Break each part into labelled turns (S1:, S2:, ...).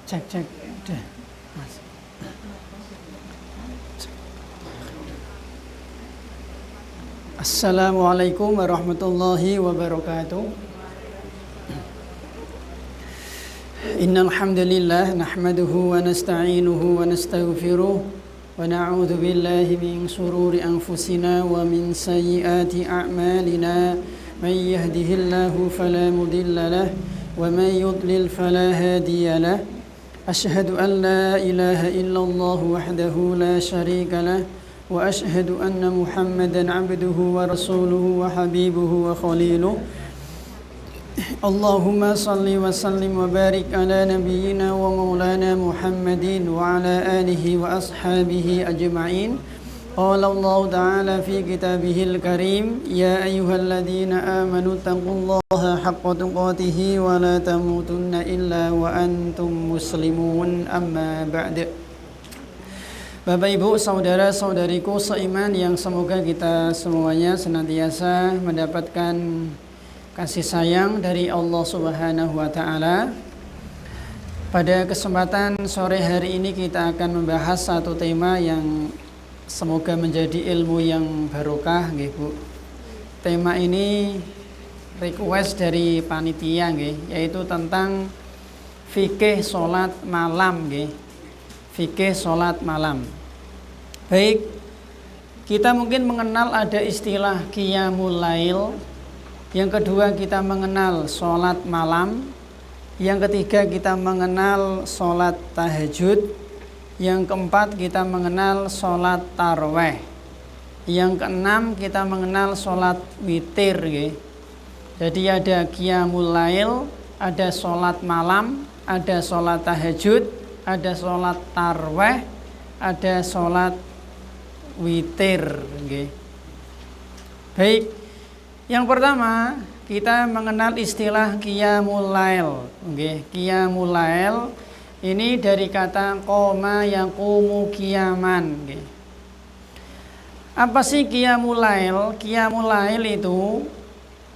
S1: Cek udah Mas. Assalamualaikum warahmatullahi wabarakatuh. Innal hamdalillah nahmaduhu wa nasta'inuhu wa nastaghfiruh wa na'udzu billahi min shururi anfusina wa min sayyiati a'malina. May yahdihillahu fala mudilla lahu wa may yudlil fala hadiya lahu. أشهد أن لا إله إلا الله وحده لا شريك له وأشهد أن محمدا عبده ورسوله وحبيبه وخليله اللهم صل وسلم وبارك على نبينا ومولانا محمد وعلى آله وأصحابه أجمعين قال الله تعالى في كتابه الكريم يا أيها الذين آمنوا اتقوا الله حق تقاته ولا تموتن إلا وأنتم مسلمون أما بعد. Bapak Ibu, saudara-saudariku seiman yang semoga kita semuanya senantiasa mendapatkan kasih sayang dari Allah Subhanahu wa taala. Pada kesempatan sore hari ini kita akan membahas satu tema yang semoga menjadi ilmu yang barokah nggih Bu. Tema ini request dari panitia nggih, yaitu tentang fikih salat malam nggih. Fikih salat malam. Baik, kita mungkin mengenal ada istilah qiyamul lail. Yang kedua kita mengenal salat malam. Yang ketiga kita mengenal salat tahajud. Yang keempat kita mengenal sholat taraweh. Yang keenam kita mengenal sholat witir. Jadi ada qiyamul lail, ada sholat malam, ada sholat tahajud, ada sholat taraweh, ada sholat witir. Baik, yang pertama kita mengenal istilah qiyamul lail. Qiyamul lail ini dari kata qoma yaqumu qiyaman. Apa sih qiyamul lail? Qiyamul lail itu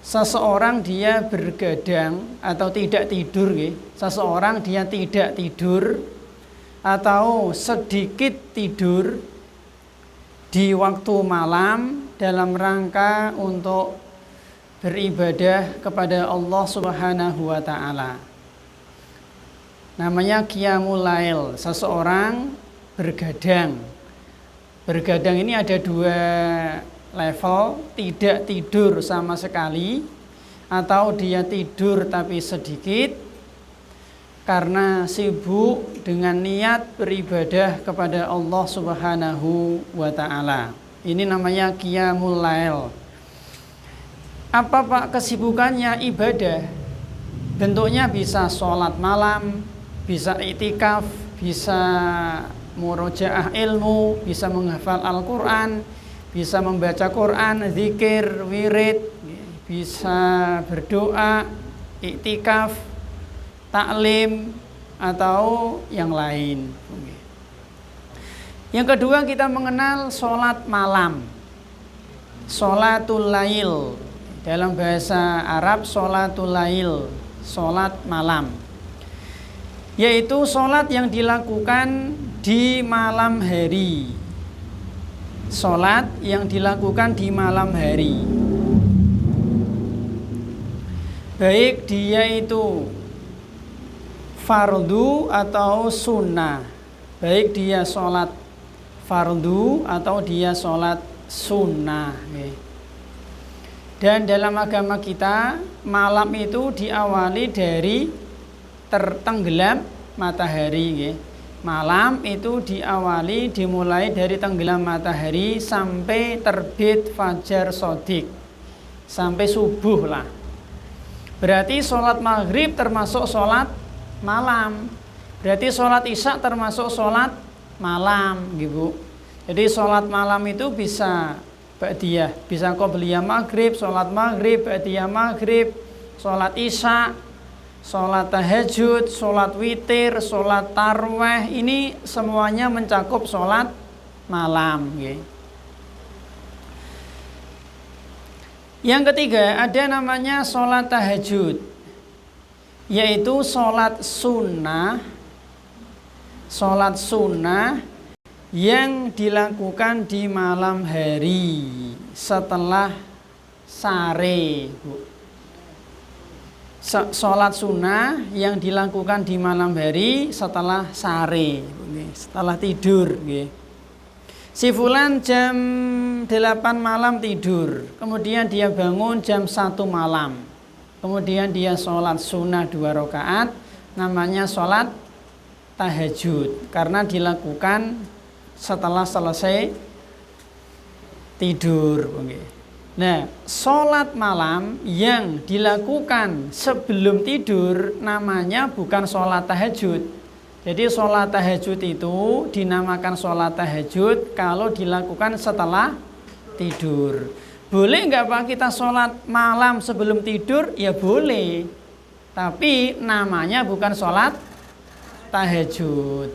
S1: seseorang dia bergadang atau tidak tidur. Seseorang dia tidak tidur atau sedikit tidur di waktu malam dalam rangka untuk beribadah kepada Allah Subhanahu wa taala. Namanya qiyamul lail, seseorang bergadang. Bergadang ini ada dua level, tidak tidur sama sekali atau dia tidur tapi sedikit karena sibuk dengan niat beribadah kepada Allah Subhanahu wa taala. Ini namanya qiyamul lail. Apa Pak kesibukannya? Ibadah. Bentuknya bisa sholat malam, bisa i'tikaf, bisa murojaah ilmu, bisa menghafal Al-Quran, bisa membaca Quran, zikir, wirid, bisa berdoa, i'tikaf, taklim, atau yang lain. Yang kedua kita mengenal sholat malam, sholatul lail. Dalam bahasa Arab sholatul lail, sholat malam, yaitu sholat yang dilakukan di malam hari. Sholat yang dilakukan di malam hari, baik dia itu fardu atau sunnah, baik dia sholat fardu atau dia sholat sunnah. Dan dalam agama kita malam itu diawali dari tertenggelam matahari. Malam itu dimulai dari tenggelam matahari sampai terbit fajar shodiq, sampai subuh lah. Berarti sholat maghrib termasuk sholat malam. Berarti sholat isya termasuk sholat malam, gitu. Jadi sholat malam itu bisa ba'diyah, bisa qobliyah maghrib, sholat maghrib, ba'diyah maghrib, sholat isya, sholat tahajud, sholat witir, sholat tarweh, ini semuanya mencakup sholat malam. Yang ketiga ada namanya sholat tahajud, yaitu sholat sunnah yang dilakukan di malam hari setelah sare. Sholat sunnah yang dilakukan di malam hari setelah sare, setelah tidur. Si fulan jam 8 malam tidur, kemudian dia bangun jam 1 malam, kemudian dia sholat sunnah 2 rakaat, namanya sholat tahajud, karena dilakukan setelah selesai tidur. Nah, sholat malam yang dilakukan sebelum tidur namanya bukan sholat tahajud. Jadi sholat tahajud itu dinamakan sholat tahajud kalau dilakukan setelah tidur. Boleh nggak Pak kita sholat malam sebelum tidur? Ya boleh. Tapi namanya bukan sholat tahajud.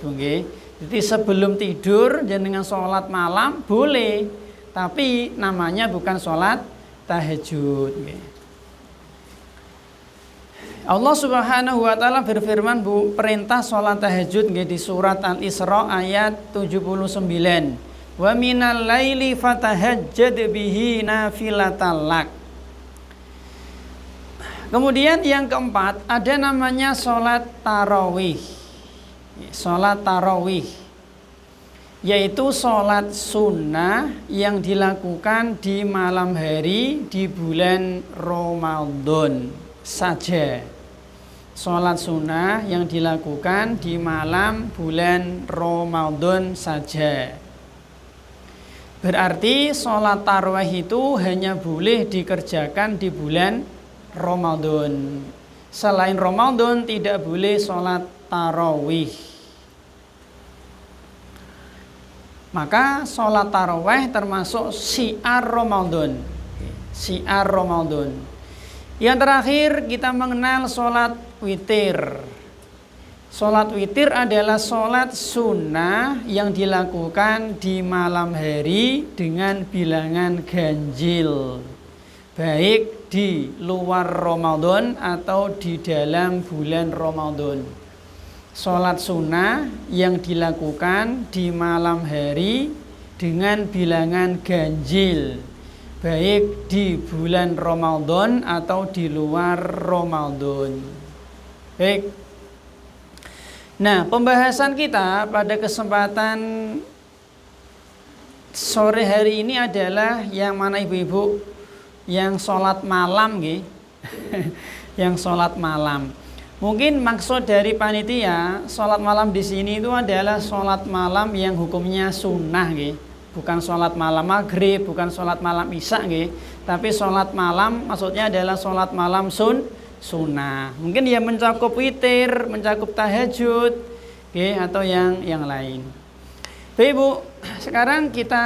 S1: Jadi sebelum tidur jenengan sholat malam boleh, tapi namanya bukan sholat tahajud. Allah Subhanahu wa taala berfirman, perintah sholat tahajud di surat Al-Isra ayat 79. Wa minal laili fatahajjad bihi nafilatal lak. Kemudian yang keempat ada namanya sholat tarawih. Sholat tarawih yaitu sholat sunnah yang dilakukan di malam hari di bulan Ramadan saja. Sholat sunnah yang dilakukan di malam bulan Ramadan saja. Berarti sholat tarawih itu hanya boleh dikerjakan di bulan Ramadan. Selain Ramadan tidak boleh sholat tarawih. Maka sholat tarawih termasuk syiar Ramadan. Syiar Ramadan. Yang terakhir kita mengenal sholat witir. Sholat witir adalah sholat sunnah yang dilakukan di malam hari dengan bilangan ganjil, baik di luar Ramadan atau di dalam bulan Ramadan. Sholat sunnah yang dilakukan di malam hari dengan bilangan ganjil, baik di bulan Ramadan atau di luar Ramadan. Baik. Nah, pembahasan kita pada kesempatan sore hari ini adalah yang mana ibu-ibu? Yang sholat malam, yang sholat malam. Mungkin maksud dari panitia sholat malam di sini itu adalah sholat malam yang hukumnya sunnah, bukan sholat malam maghrib, bukan sholat malam isya, tapi sholat malam maksudnya adalah sholat malam sunnah. Mungkin dia mencakup witir, mencakup tahajud, atau yang lain. Baik Bu, sekarang kita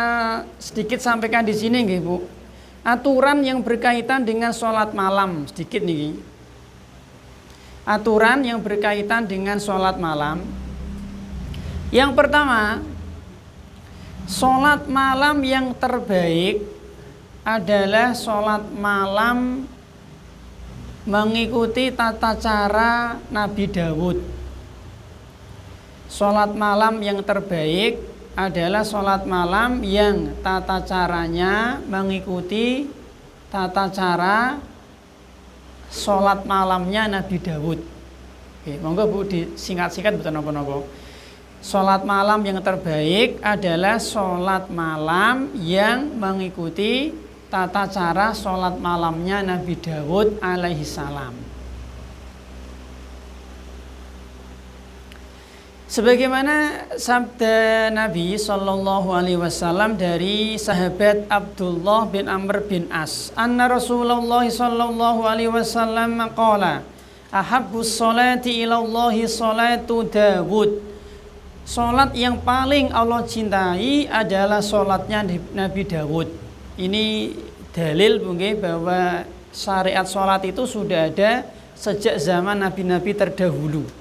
S1: sedikit sampaikan di sini, Bu. Aturan yang berkaitan dengan sholat malam sedikit nih. Aturan yang berkaitan dengan sholat malam. Yang pertama, sholat malam yang terbaik adalah sholat malam mengikuti tata cara Nabi Dawud. Sholat malam yang terbaik adalah sholat malam yang tata caranya mengikuti tata cara sholat malamnya Nabi Dawud. Oke, monggo Bu disingkat-singkat betul nopo-nopo. Sholat malam yang terbaik adalah sholat malam yang mengikuti tata cara sholat malamnya Nabi Dawud alaihi salam. Sebagaimana sabda Nabi Shallallahu Alaihi Wasallam dari sahabat Abdullah bin Amr bin As, anna Rasulullah Shallallahu Alaihi Wasallam qala, ahabbus salati ilallahi salatu Dawud. Salat yang paling Allah cintai adalah salatnya Nabi Dawud. Ini dalil mungkin bahwa syariat salat itu sudah ada sejak zaman nabi-nabi terdahulu.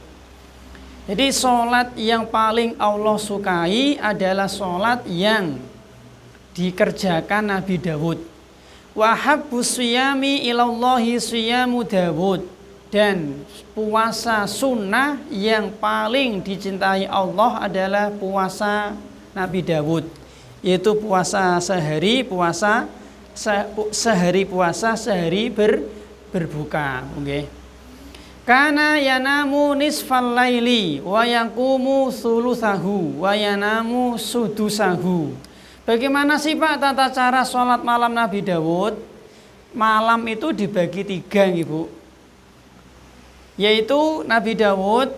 S1: Jadi sholat yang paling Allah sukai adalah sholat yang dikerjakan Nabi Dawud. Wa habbus siyami ilallahi siyamu Dawud. Dan puasa sunnah yang paling dicintai Allah adalah puasa Nabi Dawud. Yaitu puasa sehari, sehari berbuka. Okay. Kana yanamu nisfal laili wa yaqumu thulutsahu wa yanamu sudusahu. Bagaimana sih Pak tata cara sholat malam Nabi Dawud? Malam itu dibagi 3 Ibu. Yaitu Nabi Dawud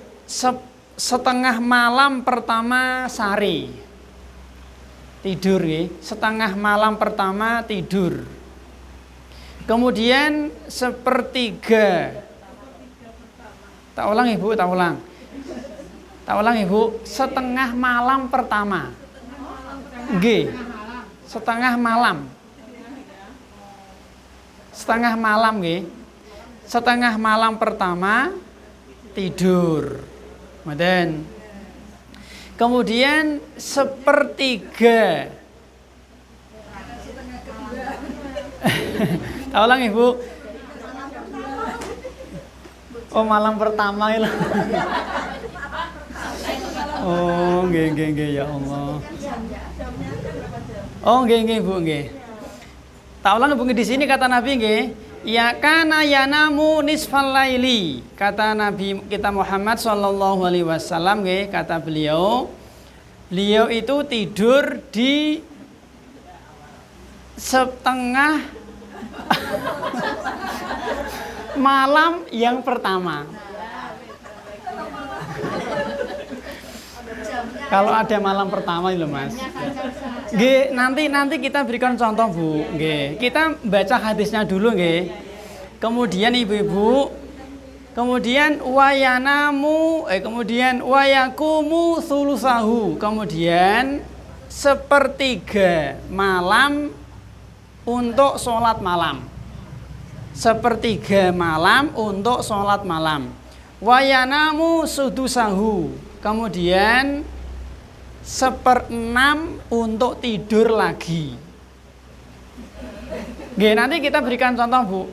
S1: setengah malam pertama sare. Tidur ya, setengah malam pertama tidur. Kemudian sepertiga. Tak ulang Ibu, tak ulang. Tak ulang Ibu, setengah malam pertama. G. Setengah malam. Setengah malam G. Setengah malam pertama tidur. Kemudian sepertiga. Tak ulang Ibu. Oh malam pertama itu. Oh nggih ya Allah. Oh nggih Bu nggih. Tak ulang Bu di sini kata Nabi nggih, ya kana yanamu nisfal laili. Kata Nabi kita Muhammad sallallahu alaihi wasallam nggih, kata beliau itu tidur di setengah malam yang pertama. Kalau ada malam pertama itu Mas. Nggih, nanti kita berikan contoh Bu. Nggih, kita baca hadisnya dulu nggih. Kemudian ibu-ibu, kemudian wayakumu thulutsahu. Kemudian sepertiga malam untuk sholat malam. Sepertiga malam untuk sholat malam. Wayanamu sudusahu. Kemudian 1/6 untuk tidur lagi. Nggih, nanti kita berikan contoh Bu.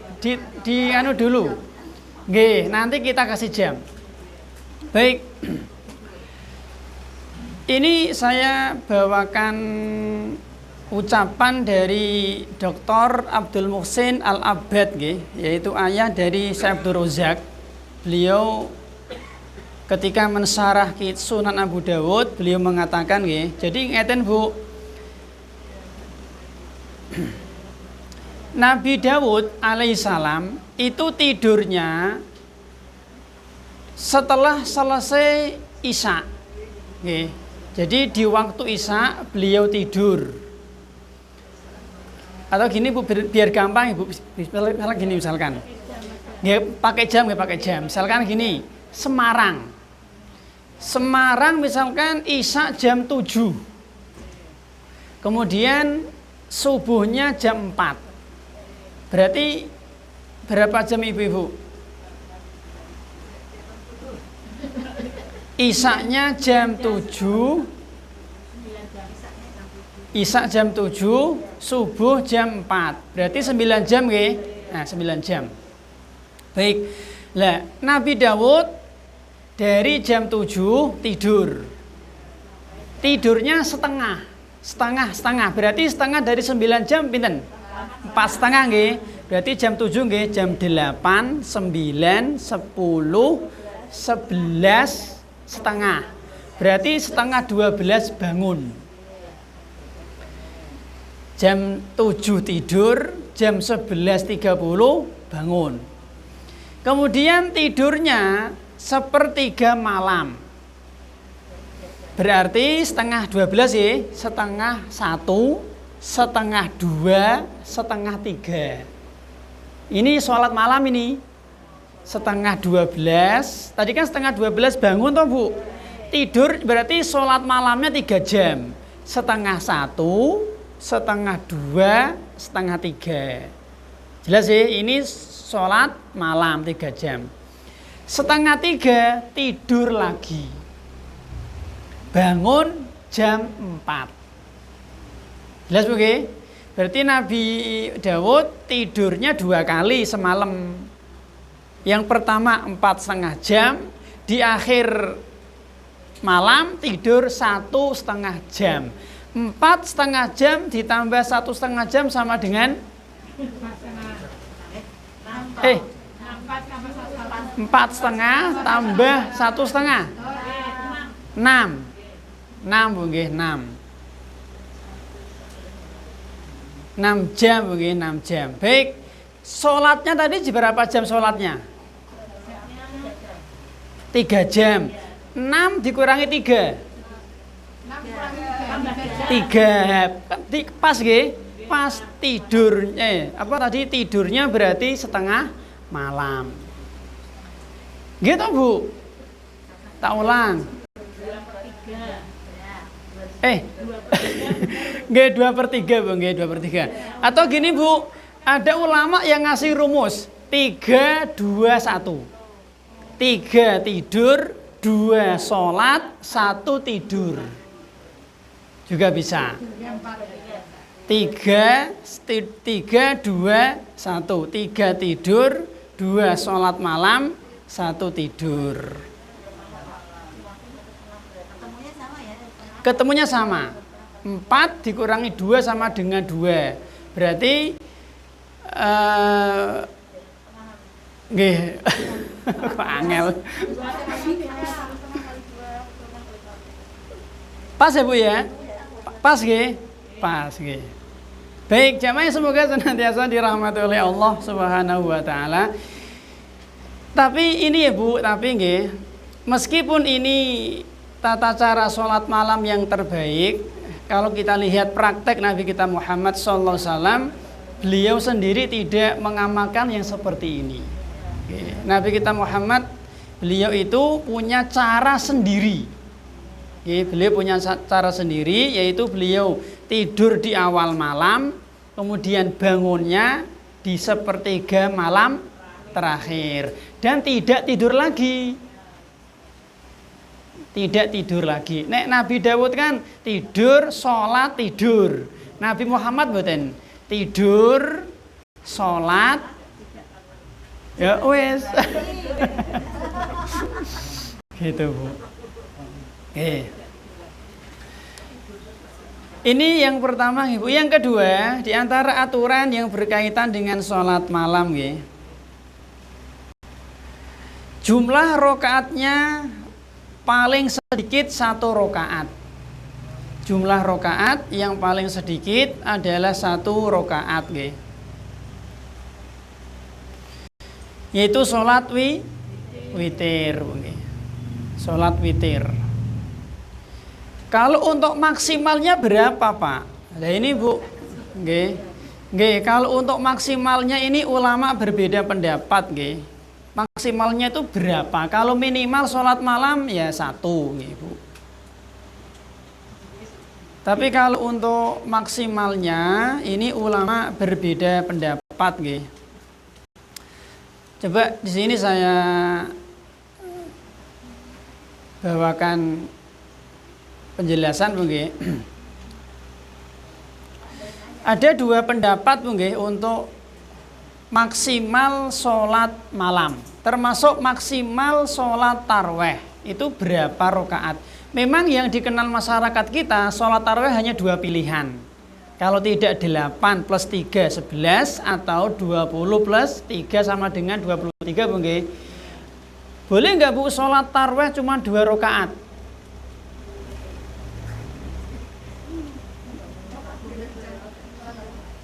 S1: Di anu dulu. Nggih, nanti kita kasih jam. Baik. Ini saya bawakan ucapan dari Dr. Abdul Muhsin Al-Abbad, yaitu ayah dari Syekh Abdul Razak. Beliau ketika mensyarah Sunan Abu Dawud, beliau mengatakan, jadi ngeten Bu, Nabi Dawud alaihissalam itu tidurnya setelah selesai Isya. Jadi di waktu Isya beliau tidur. Atau gini Bu, biar gampang Ibu, misalkan gini misalkan. Nggih, pakai jam. Misalkan gini, Semarang misalkan Isya jam 7. Kemudian subuhnya jam 4. Berarti berapa jam Ibu-ibu? Isyanya jam 7. Isya jam 7, subuh jam 4. Berarti 9 jam nggih. Nah, 9 jam. Baik. Lah, Nabi Dawud dari jam 7 tidur. Tidurnya setengah. Berarti setengah dari 9 jam pinten? 4,5 nggih. Berarti jam 7 nggih, jam 8, 9, 10, 11 setengah. Berarti setengah 12 bangun. Jam 7 tidur, jam 11.30 bangun. Kemudian tidurnya sepertiga malam. Berarti setengah 12 ya, setengah 1, setengah 2, setengah 3. Ini sholat malam ini. Setengah 12, tadi kan setengah 12 bangun toh Bu. Tidur berarti sholat malamnya 3 jam. Setengah 1, setengah 2, setengah 3. Jelas ya, ini sholat malam 3 jam. Setengah 3 tidur lagi. Bangun jam 4. Jelas Bu? Berarti Nabi Daud tidurnya 2 kali semalam. Yang pertama 4,5 jam, di akhir malam tidur 1,5 jam. 4,5 jam ditambah 1,5 jam sama dengan 4,5 tambah 1,5 6 Bu nggih, 6 jam Bu nggih, 6 jam. Baik. Sholatnya tadi berapa jam sholatnya? 3 jam. 6 dikurangi 3. 3. Pas nggih? Pas tidurnya. Tidurnya berarti setengah malam. Gitu Bu. Tak ulang. Nggih 2/3 Bu, nggih 2/3. Atau gini Bu, ada ulama yang ngasih rumus 3-2-1. 3 tidur, 2 sholat, 1 tidur. Juga bisa. 3, 2, 1. 3 tidur, 2 sholat malam, 1 tidur. Ketemunya sama. 4 dikurangi 2 sama dengan 2. Berarti nggih. Kok angel. Pas ya Bu ya? Pas nggih? Pas nggih. Baik, jamaah semoga senantiasa dirahmati oleh Allah Subhanahu wa taala. Tapi ini ya Bu, nggih, meskipun ini tata cara sholat malam yang terbaik, kalau kita lihat praktek Nabi kita Muhammad SAW, beliau sendiri tidak mengamalkan yang seperti ini. Nabi kita Muhammad, beliau itu punya cara sendiri. Beliau punya cara sendiri, yaitu beliau tidur di awal malam, kemudian bangunnya di sepertiga malam terakhir, dan tidak tidur lagi. Tidak tidur lagi. Nek Nabi Daud kan tidur, sholat, tidur. Nabi Muhammad mboten. Tidur, sholat, ya wes. Gitu Bu. Ini yang pertama Ibu. Yang kedua, di antara aturan yang berkaitan dengan sholat malam nggih, jumlah rokaatnya paling sedikit 1 rokaat. Jumlah rokaat yang paling sedikit adalah 1 rokaat nggih. Yaitu sholat witir nggih. Sholat witir. Kalau untuk maksimalnya berapa Pak? Nah ini Bu, nggih, kalau untuk maksimalnya ini ulama berbeda pendapat nggih. Maksimalnya itu berapa? Kalau minimal sholat malam ya 1 nggih Bu. Tapi kalau untuk maksimalnya ini ulama berbeda pendapat nggih. Coba di sini saya bawakan penjelasan Bu nggih. Ada 2 pendapat Bu nggih untuk maksimal sholat malam, termasuk maksimal sholat tarawih itu berapa rakaat. Memang yang dikenal masyarakat kita sholat tarawih hanya 2 pilihan. Kalau tidak 8 plus 3 11 atau 20 plus 3 sama dengan 23 Bu nggih. Boleh nggak Bu sholat tarawih cuma 2 rakaat?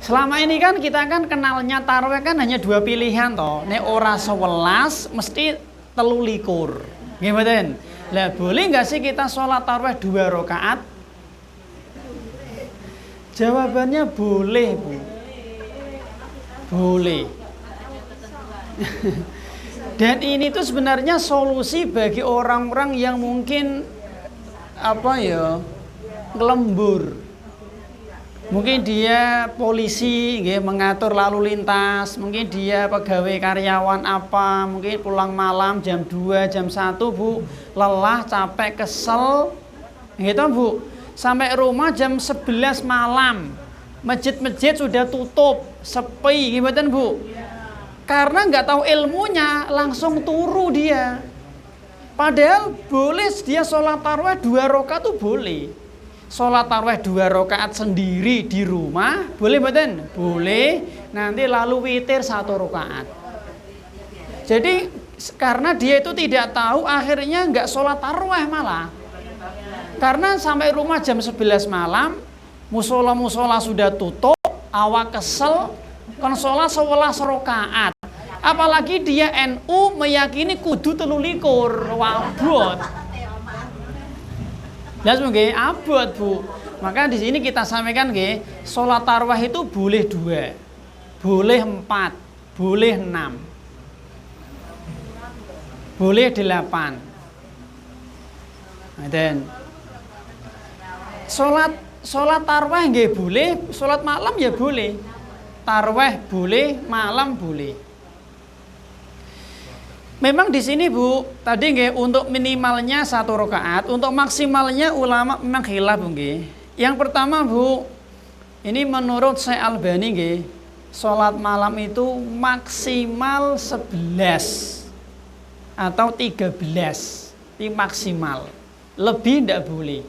S1: Selama ini kan kita kan kenalnya tarawih kan hanya 2 pilihan toh. Nek ora 11 mesti 23. Nggih mboten? Lah boleh nggak sih kita sholat tarawih 2 rakaat? Jawabannya boleh, Bu. Boleh. Dan ini tuh sebenarnya solusi bagi orang-orang yang mungkin ngelembur. Mungkin dia polisi mengatur lalu lintas, mungkin dia pegawai karyawan apa, mungkin pulang malam jam 2, jam 1, Bu, lelah, capek, kesel, gitu Bu. Sampai rumah jam 11 malam, masjid-masjid sudah tutup, sepi, gimana Bu? Karena nggak tahu ilmunya, langsung turu dia. Padahal boleh dia sholat tarawih 2 rakaat tuh boleh. Sholat tarawih 2 rakaat sendiri di rumah, boleh mboten? Boleh. Nanti lalu witir 1 rakaat. Jadi karena dia itu tidak tahu, akhirnya nggak sholat tarawih malah. Karena sampai rumah jam 11 malam, musola-musola sudah tutup, awak kesel, kan sholat 11 rakaat. Apalagi dia NU meyakini kudu 23, wabot. Jelas nggih, abot Bu. Maka di sini kita sampaikan nggih, sholat tarawih itu boleh 2, boleh 4, boleh 6, boleh 8. Dan sholat tarawih nggih boleh, sholat malam ya boleh. Tarawih boleh, malam boleh. Memang di sini Bu, tadi nggih untuk minimalnya 1 rakaat, untuk maksimalnya ulama memang khilaf Bu nggih. Yang pertama Bu, ini menurut Syekh Albani nggih, salat malam itu maksimal 11 atau 13. Ini maksimal. Lebih tidak boleh.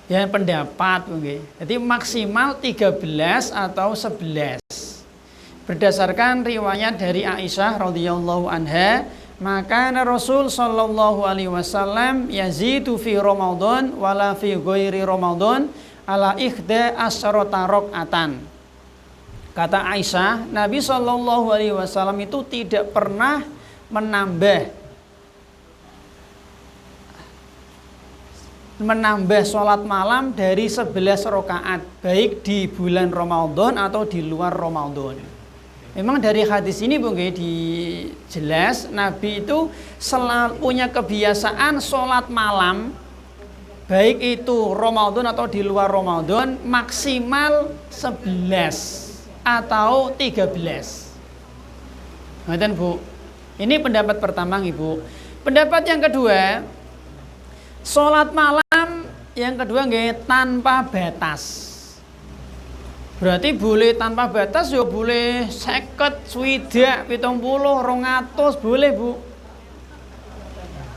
S1: Yang pendapat Bu nggih. Jadi maksimal 13 atau 11. Berdasarkan riwayat dari Aisyah radhiyallahu anha, maka Rasul sallallahu alaihi wasallam yazidu fi Ramadan wala fi ghairi Ramadan ala ikhda asyarata rakaatan. Kata Aisyah, Nabi sallallahu alaihi wasallam itu tidak pernah menambah sholat malam dari 11 rakaat, baik di bulan Ramadan atau di luar Ramadan. Memang dari hadis ini Bu nggih dijelas Nabi itu selalu punya kebiasaan sholat malam, baik itu Ramadan atau di luar Ramadan, maksimal 11 atau 13. Ngoten Bu. Ini pendapat pertama Ibu. Pendapat yang kedua, sholat malam yang kedua nggih tanpa batas. Berarti boleh tanpa batas, ya boleh 50, 60, 70, 200, boleh Bu.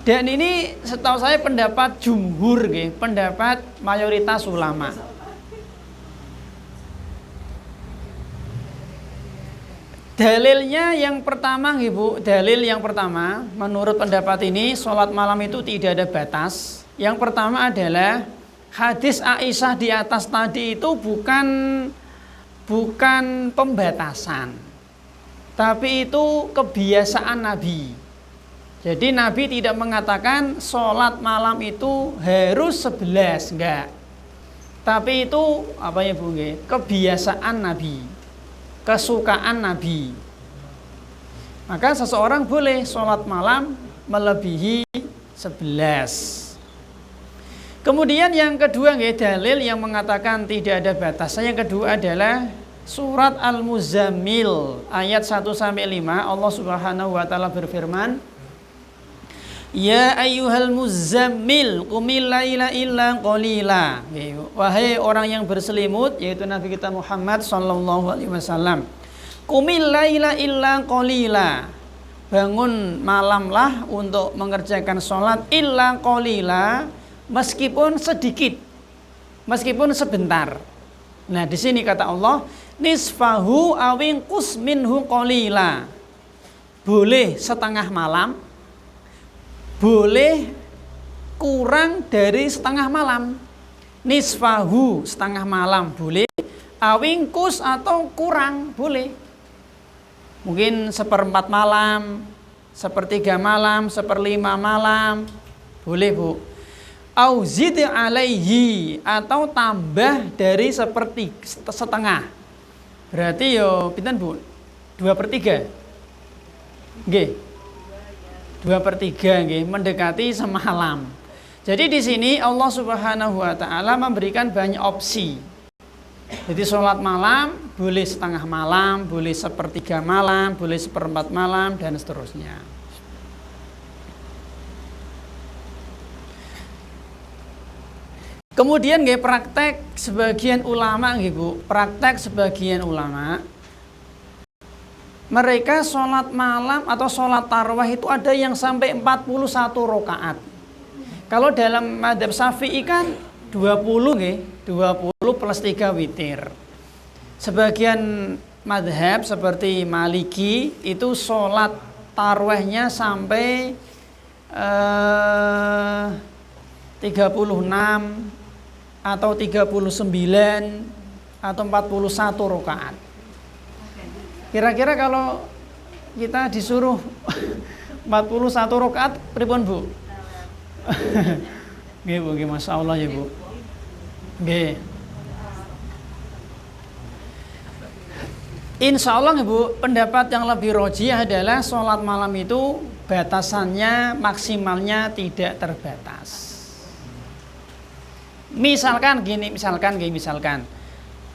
S1: Dan ini setahu saya pendapat jumhur, pendapat mayoritas ulama. Dalilnya yang pertama Bu, dalil yang pertama menurut pendapat ini sholat malam itu tidak ada batas. Yang pertama adalah hadis Aisyah di atas tadi itu bukan pembatasan, tapi itu kebiasaan Nabi. Jadi Nabi tidak mengatakan sholat malam itu harus 11, enggak. Tapi itu Bu? Kebiasaan Nabi, kesukaan Nabi. Maka seseorang boleh sholat malam melebihi 11. Kemudian yang kedua dalil yang mengatakan tidak ada batasan. Yang kedua adalah surat Al-Muzammil ayat 1-5. Allah Subhanahu wa taala berfirman, Ya ayyuhal muzammil qumil laila illa qalila. Wahai orang yang berselimut, yaitu Nabi kita Muhammad sallallahu alaihi wasallam. Qumil laila illa qalila. Bangun malamlah untuk mengerjakan sholat illa qalila, meskipun sedikit, meskipun sebentar. Nah, di sini kata Allah, nisfahu awin minhu qalila. Boleh setengah malam, boleh kurang dari setengah malam. Nisfahu setengah malam boleh, awingkus atau kurang boleh. Mungkin 1/4 malam, sepertiga malam, seperlima malam, boleh Bu. Au zid alaihi, atau tambah dari setengah. Berarti yo pinten Bu? 2/3. Nggih. 2/3 nggih, mendekati semalam. Jadi di sini Allah Subhanahu wa taala memberikan banyak opsi. Jadi sholat malam boleh setengah malam, boleh sepertiga malam, boleh seperempat malam, dan seterusnya. Kemudian nggih praktek sebagian ulama nggih Bu, praktek sebagian ulama mereka sholat malam atau sholat tarawih itu ada yang sampai 41 rakaat. Kalau dalam madzhab Syafi'i kan 20 nggih, 20 plus 3 witir. Sebagian madhab seperti Maliki itu sholat tarawihnya sampai 36 atau 39 atau 41 rakaat. Kira-kira kalau kita disuruh 41 rakaat pripun Bu? Nggih Bu, nggih Masya Allah ya Bu. Nggih. Insya Allah Bu, pendapat yang lebih rajih adalah sholat malam itu batasannya maksimalnya tidak terbatas. Misalkan gini, misalkan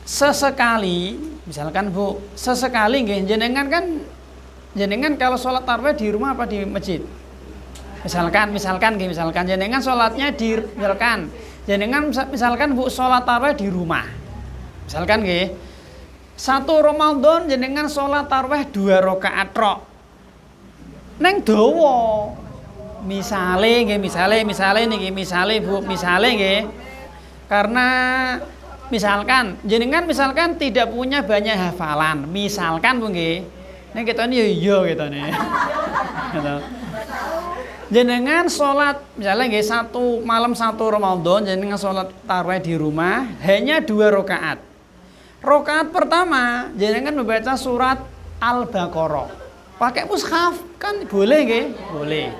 S1: sesekali, misalkan Bu, sesekali nggih jenengan kalau sholat tarawih di rumah apa di masjid? Misalkan jenengan sholatnya di misalkan Bu sholat tarawih di rumah. Misalkan nggih. Satu Ramadan jenengan sholat tarawih 2 rakaat tok. Neng dawa. Misale Bu, nggih. Karena misalkan jenengan tidak punya banyak hafalan. Misalkan Bu nggih. Nek ketone yo iya ketone. Gitu. Jenengan sholat misalnya nggih satu malam satu Ramadan jenengan sholat tarawih di rumah hanya 2 rakaat. Rakaat pertama jenengan membaca surat Al-Baqarah. Pakai mushaf kan boleh nggih? Boleh.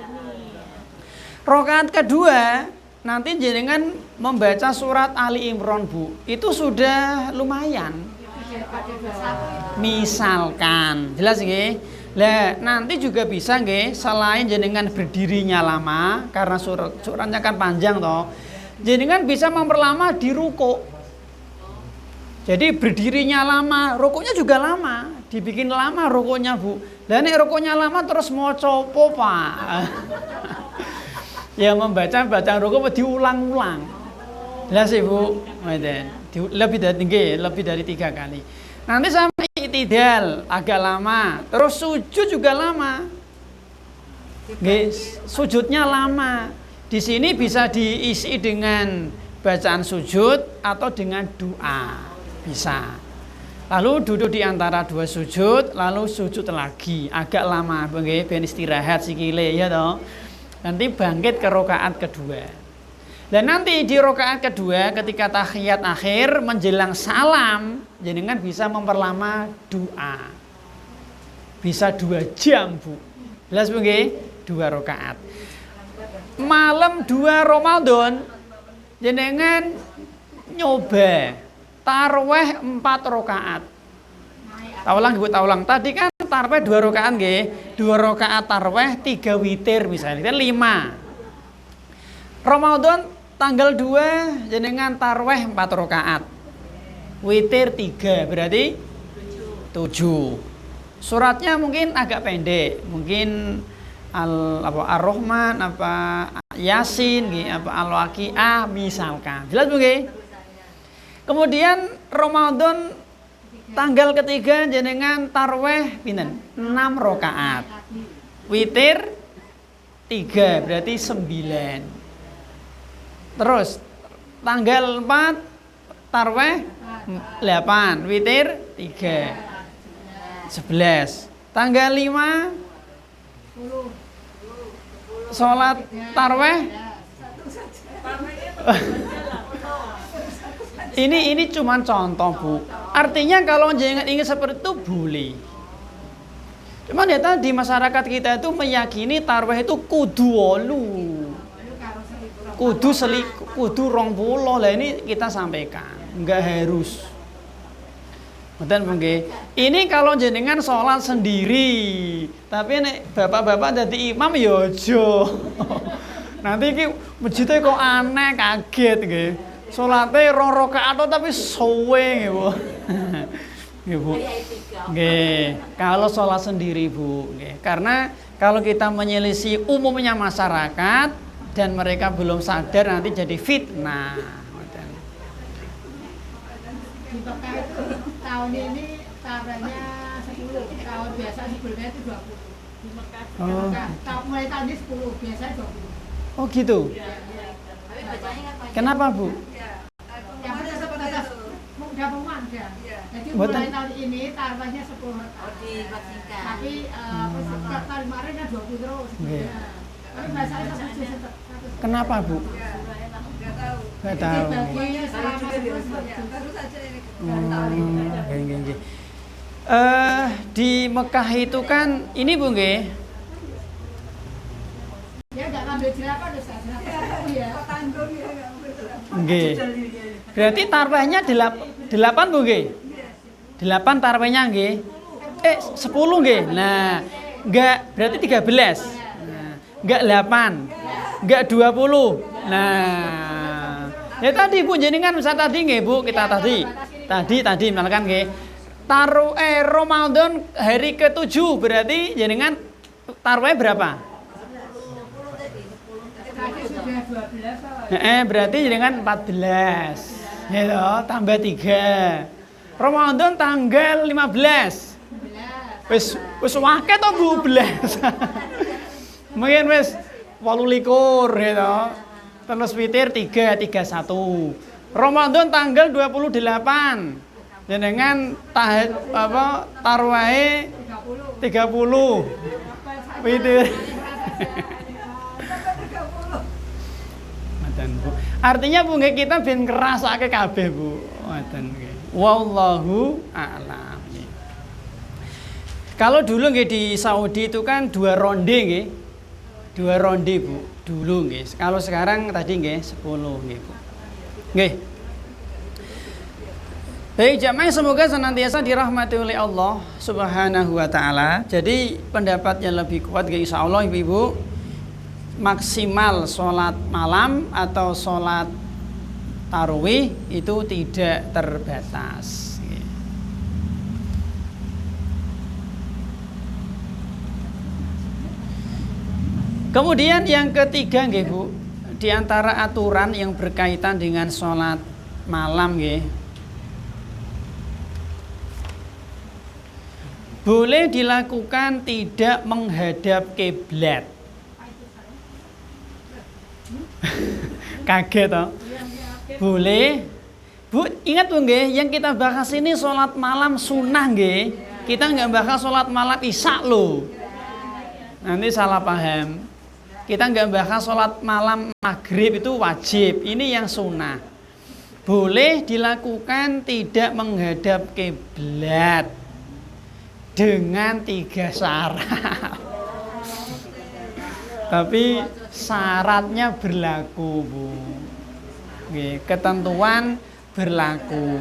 S1: Rakaat kedua nanti jenengan membaca surat Ali Imran Bu. Itu sudah lumayan. Misalkan, jelas nggih? Lah nanti juga bisa nggih selain jenengan berdirinya lama karena suratnya kan panjang toh. Jenengan bisa memperlama di ruku. Jadi berdirinya lama, rukuknya juga lama, dibikin lama rukuknya Bu. Lah nek rukuknya lama terus maca apa Pak? Ya membaca bacaan rukuk diulang-ulang. Jelas Bu, lebih dari 3 kali. Nanti sampai i'tidal agak lama, terus sujud juga lama. Sujudnya lama. Di sini bisa diisi dengan bacaan sujud atau dengan doa. Bisa. Lalu duduk di antara 2 sujud, lalu sujud lagi, agak lama, nggih, ben istirahat sikile ya toh. Nanti bangkit ke rakaat kedua. Dan nanti di rakaat kedua ketika tahiyat akhir menjelang salam, jenengan bisa memperlama doa. Bisa 2 jam Bu. Jelas Bu nggih? 2 rakaat. Malam 2 Ramadan jenengan nyoba tarawih 4 rakaat. Taulang. Tadi kan tarawih 2 rakaat nggih. 2 rakaat tarawih 3 witir misalnya. Kan 5. Ramadan tanggal 2 jenengan tarawih 4 rakaat. Witir 3 berarti 7. Suratnya mungkin agak pendek, mungkin Ar-Rahman apa Yasin nggih, apa Al-Waqiah misalkan. Jelas Bu nggih? Kemudian Ramadan tanggal ketiga jenengan tarawih pinten? 6 rakaat. Witir 3 berarti 9. Terus tanggal 4 tarawih 8, witir 3. 11. Tanggal 5 sholat tarawih. Ini cuma contoh Bu. Artinya kalau jangan ingin seperti itu boleh. Cuman ya tadi masyarakat kita itu meyakini tarawih itu kudu 8. Kudu 20. Lah ini kita sampaikan, enggak harus. Betul nggih. Ini kalau jenengan sholat sendiri, tapi nek bapak-bapak jadi imam ya aja. Nanti iki masjidnya kok aneh, kaget nggih. Salate 2 rakaat tapi suwe nggih, Bu. Nggih, Bu. Nggih, kalau sholat sendiri, Bu, nggih. Karena kalau kita menyelisih umumnya masyarakat dan mereka belum sadar nanti jadi fitnah.
S2: Di Mekah itu tahun ini tarawihnya 10, tahun biasa sebelumnya itu 20. Di Mekah, mulai tahun ini 10, biasanya 20.
S1: Oh gitu. Kenapa, Bu?
S2: Yang batas udah pengumuman ya. Jadi mulai tahun ini tarawihnya 10 rakaat. Tapi tahun kemarin kan 20 terus. Tapi biasanya 1
S1: Kenapa, Bu? Nggak tahu. Di Mekah itu kan ini, Bu, nggih.
S2: Ya enggak ngambil jerapah Ustaz. Ya.
S1: Nggih. Berarti tarawihnya 8, Bu, nggih. 8 tarawihnya nggih. 10 nggih. Nah, enggak berarti 13. Nah, enggak 8. Enggak 20. Nah, ya tadi Bu jenengan bisa tadi nggih, Bu, kita tadi misalkan nggih. Ramadan hari ke-7 berarti jenengan tarawih berapa? Berarti jenengan 14. Ya toh, tambah 3. Ramadan tanggal 15. Wis wakeh to, Bu, 12. Mungkin wis 28 ya toh. Terus witir 331. Ramadan tanggal 28. Jenengan tarawih 30. Witir. Artinya Bu nggih kita ben ngrasake kabeh, Bu. Ngoten nggih. Wallahu a'lam. Kalau dulu nggih di Saudi itu kan 2 ronde nggih. 2 ronde, Bu. Dulu nggih. Kalau sekarang tadi nggih 10 nggih, Bu. Nggih. Baik jamaah, semoga senantiasa dirahmati oleh Allah Subhanahu wa taala. Jadi pendapatnya lebih kuat nggih insyaallah Ibu-ibu. Maksimal sholat malam atau sholat tarawih itu tidak terbatas. Kemudian yang ketiga nggih, Bu, di antara aturan yang berkaitan dengan sholat malam nggih, boleh dilakukan tidak menghadap kiblat. Kaget toh? Boleh. Bu, ingat Bu nggih, yang kita bahas ini sholat malam sunnah nggih. Kita nggak bahas sholat malam isya loh. Nanti salah paham. Kita nggak bahas sholat malam maghrib itu wajib. Ini yang sunnah. Boleh dilakukan tidak menghadap kiblat dengan 3 syarat. Tapi syaratnya berlaku, Bu. Oke, ketentuan berlaku.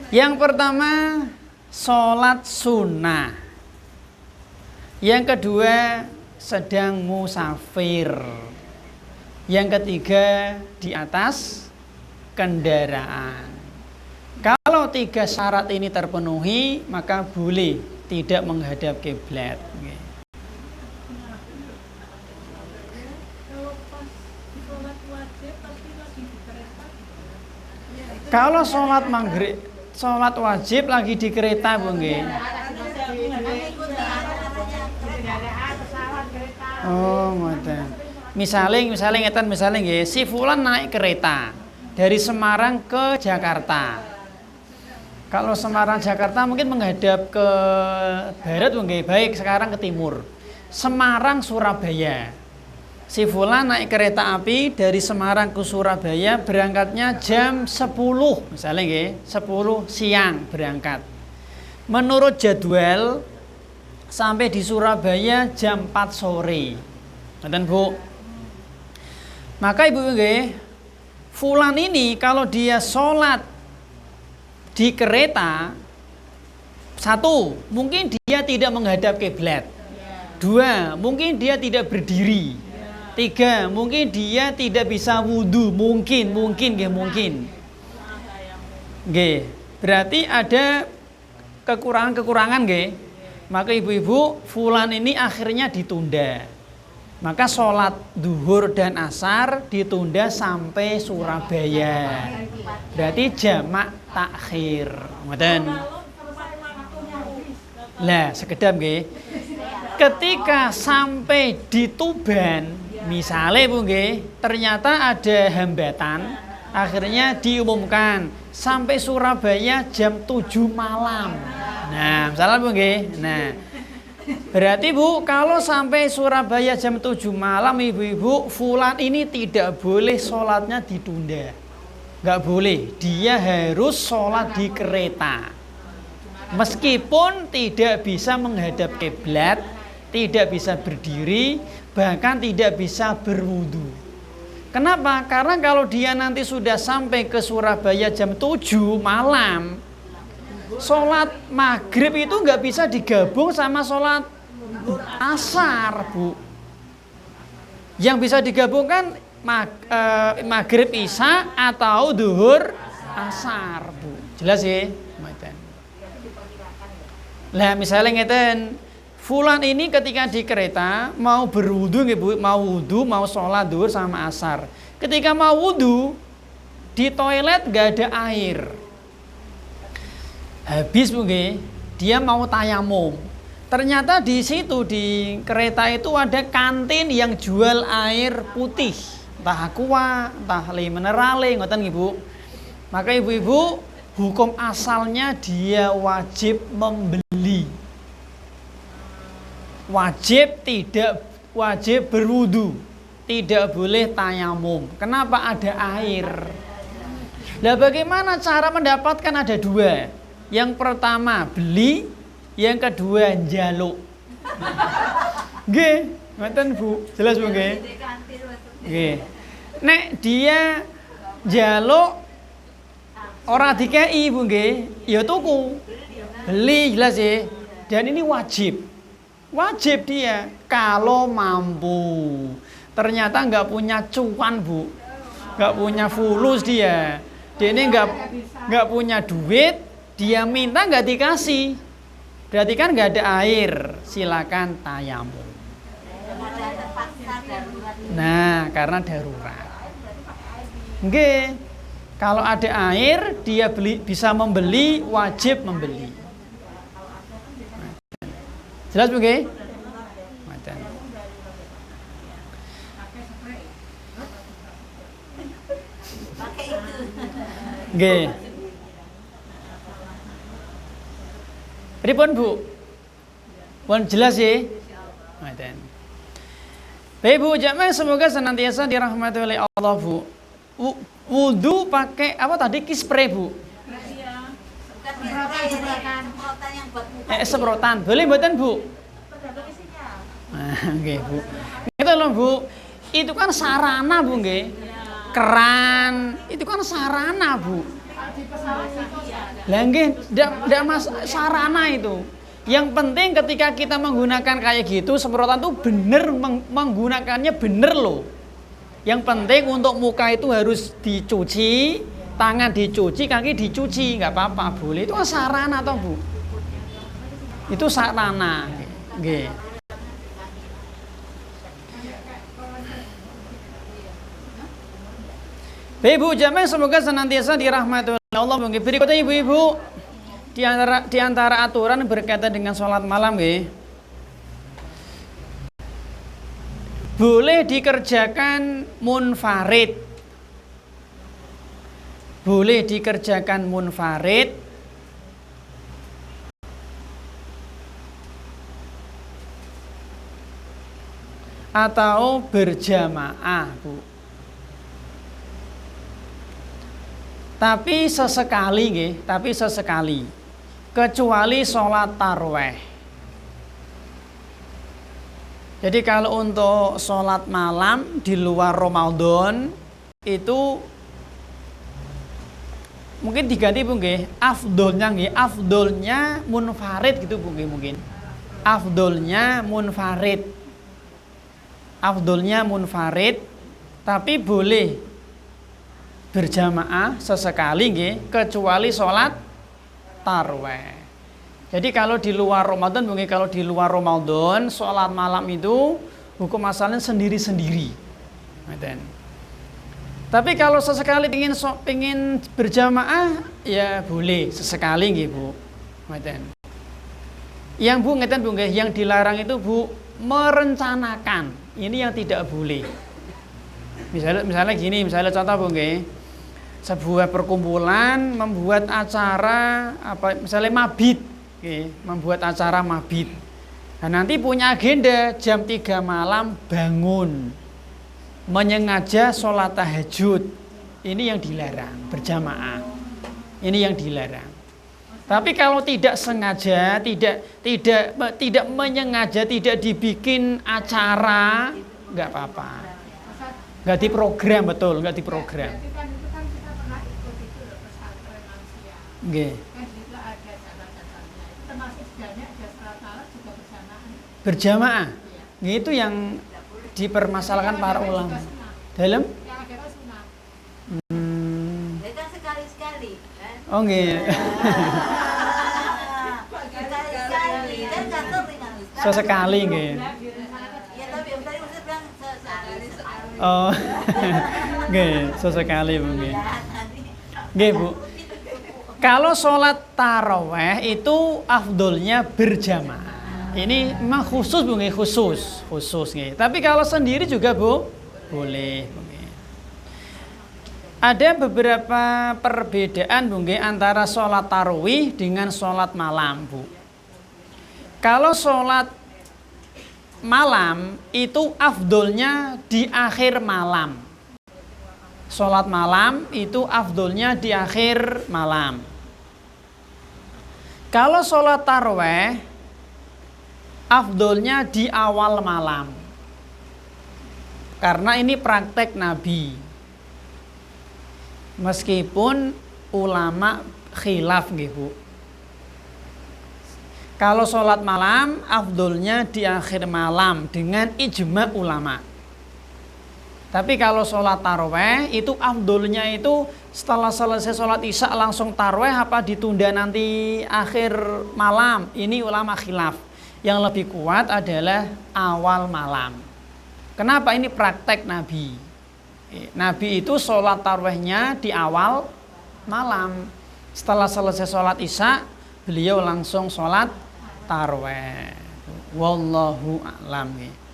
S1: Yang pertama, sholat sunnah. Yang kedua, sedang musafir. Yang ketiga, di atas kendaraan. Kalau 3 syarat ini terpenuhi, maka boleh tidak menghadap kiblat. Kalau sholat maghrib, sholat wajib lagi di kereta, Bu nggih. Oh, ngoten. Misalnya nggih, si fulan naik kereta dari Semarang ke Jakarta. Kalau Semarang Jakarta mungkin menghadap ke barat, Bu nggih. Baik, sekarang ke timur. Semarang Surabaya. Si fulan naik kereta api dari Semarang ke Surabaya, berangkatnya jam 10 misalnya nggih, 10 siang berangkat. Menurut jadwal sampai di Surabaya jam 4 sore. Ngoten Bu. Maka Ibu nggih, fulan ini kalau dia sholat di kereta, satu, mungkin dia tidak menghadap kiblat. Dua, mungkin dia tidak berdiri. Tiga, mungkin dia tidak bisa wudhu. Mungkin. Nggih. Berarti ada kekurangan nggih. Maka ibu-ibu, fulan ini akhirnya ditunda. Maka sholat duhur dan asar ditunda sampai Surabaya. Berarti jamak takhir. Ngoten. Lah, sekedap nggih. Ketika sampai di Tuban, misalnya Bu nggih, ternyata ada hambatan, akhirnya diumumkan sampai Surabaya jam 7 malam. Nah, misalnya Bu nggih. Nah, berarti Bu, kalau sampai Surabaya jam 7 malam, ibu-ibu, fulan ini tidak boleh sholatnya ditunda. Nggak boleh, dia harus sholat di kereta. Meskipun tidak bisa menghadap kiblat, tidak bisa berdiri, bahkan tidak bisa berwudu. Kenapa? Karena kalau dia nanti sudah sampai ke Surabaya jam 7 malam, sholat maghrib itu nggak bisa digabung sama sholat asar, Bu. Yang bisa digabungkan maghrib isya atau duhur asar, Bu. Jelas ya? Lah misalnya ngeten, fulan ini ketika di kereta mau berwudu nggih Bu, mau sholat duhur sama asar. Ketika mau wudu di toilet nggak ada air. Habis Bu nggih, dia mau tayamum. Ternyata di situ di kereta itu ada kantin yang jual air putih, entah aqua, entah minerale, ngoten nggih Bu. Maka ibu-ibu, hukum asalnya dia wajib membeli. Wajib berwudu, tidak boleh tayamum. Kenapa? Ada air. Nah, bagaimana cara mendapatkan? Ada dua. Yang pertama beli, yang kedua njaluk. Nggih, ngoten Bu. Jelas Bu nggih? Nggih. Nek dia njaluk ora dikei Bu nggih, ya tuku. Beli, jelas ya. Dan ini wajib. Wajib dia kalau mampu. Ternyata nggak punya cuan Bu, nggak punya fulus dia. Dia ini nggak punya duit, dia minta nggak dikasih. Berarti kan nggak ada air, silakan tayamum. Nah, karena darurat. Nggih. Kalau ada air, dia bisa membeli, wajib membeli. Jelas Bu nggih? Nggih. Pripun Bu? Pun jelas ya? Ngoten. Baik Bu, jamaah semoga senantiasa dirahmati oleh Allah Bu. Wudu pakai apa tadi? Kispray Bu. Semprotan. Boleh mboten Bu? Nggih Bu. Itu loh Bu. Itu kan sarana Bu nggih. Keran, itu kan sarana Bu. Lah nggih, ndak mas sarana itu. Yang penting ketika kita menggunakan kayak gitu, semprotan tuh bener menggunakannya bener loh. Yang penting untuk muka itu harus dicuci, tangan dicuci, kaki dicuci, nggak apa-apa, boleh. Itu kan sarana toh Bu. Itu sarana. Nggih. Ibu jamaah semoga senantiasa dirahmati oleh Allah. Berikutnya ibu-ibu, di antara aturan berkaitan dengan sholat malam nggih, boleh dikerjakan munfarid. Boleh dikerjakan munfarid atau berjamaah Bu. Tapi sesekali, kecuali sholat taraweh. Jadi kalau untuk sholat malam di luar Ramadan itu mungkin diganti Bu nggih, afdolnya munfarid gitu Bu nggih mungkin. Afdolnya munfarid tapi boleh berjamaah sesekali nggih, kecuali sholat tarawih. Jadi kalau di luar Ramadan mungkin kalau di luar Ramadan sholat malam itu hukum asalnya sendiri-sendiri. Tapi kalau sesekali pengen berjamaah ya boleh sesekali nggih Bu. Yang Bu ngeten Bu nggih, yang dilarang itu Bu merencanakan. Ini yang tidak boleh. Misalnya gini, misalnya contoh Bu nggih. Sebuah perkumpulan membuat acara misalnya mabit, membuat acara mabit. Nah, nanti punya agenda jam 3 malam bangun menyengaja sholat tahajud. Ini yang dilarang, berjamaah. Ini yang dilarang. Tapi kalau tidak sengaja, tidak menyengaja, tidak dibikin acara, nggak apa-apa. Nggak diprogram, betul, nggak diprogram. Nggih. Berjamaah. Itu yang dipermasalahkan para ulama. Dalam?
S3: Kan sekali-sekali kan?
S1: Oh nggih.
S3: Sekali-sekali kan catur dengan Ustaz.
S1: Sesekali nggih.
S3: Ya tapi yang tadi Ustaz bilang sekali.
S1: Oh. Nggih, sesekali Bu nggih. Nggih Bu. Kalau sholat taraweh itu afdolnya berjamaah. Ini memang khusus Bu nggih, khusus nggih. Tapi kalau sendiri juga Bu boleh. Ada beberapa perbedaan Bu nggih antara sholat tarawih dengan sholat malam Bu. Kalau sholat malam itu afdolnya di akhir malam. Sholat malam itu afdolnya di akhir malam. Kalau sholat tarawih afdolnya di awal malam. Karena ini praktek Nabi. Meskipun ulama khilaf nggih Bu. Kalau sholat malam afdolnya di akhir malam dengan ijma ulama. Tapi kalau sholat taraweh itu afdolnya itu setelah selesai sholat isya langsung taraweh apa ditunda nanti akhir malam. Ini ulama khilaf. Yang lebih kuat adalah awal malam. Kenapa? Ini praktek Nabi. Nabi itu sholat tarawehnya di awal malam. Setelah selesai sholat isya beliau langsung sholat taraweh. Wallahu a'lam.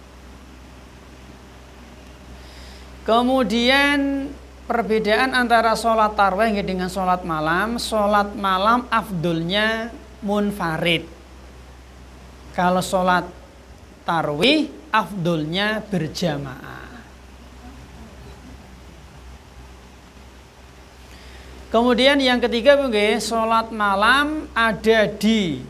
S1: Kemudian perbedaan antara sholat taraweh dengan sholat malam. Sholat malam afdolnya munfarid. Kalau sholat tarawih afdolnya berjamaah. Kemudian yang ketiga Bu nggih, sholat malam ada di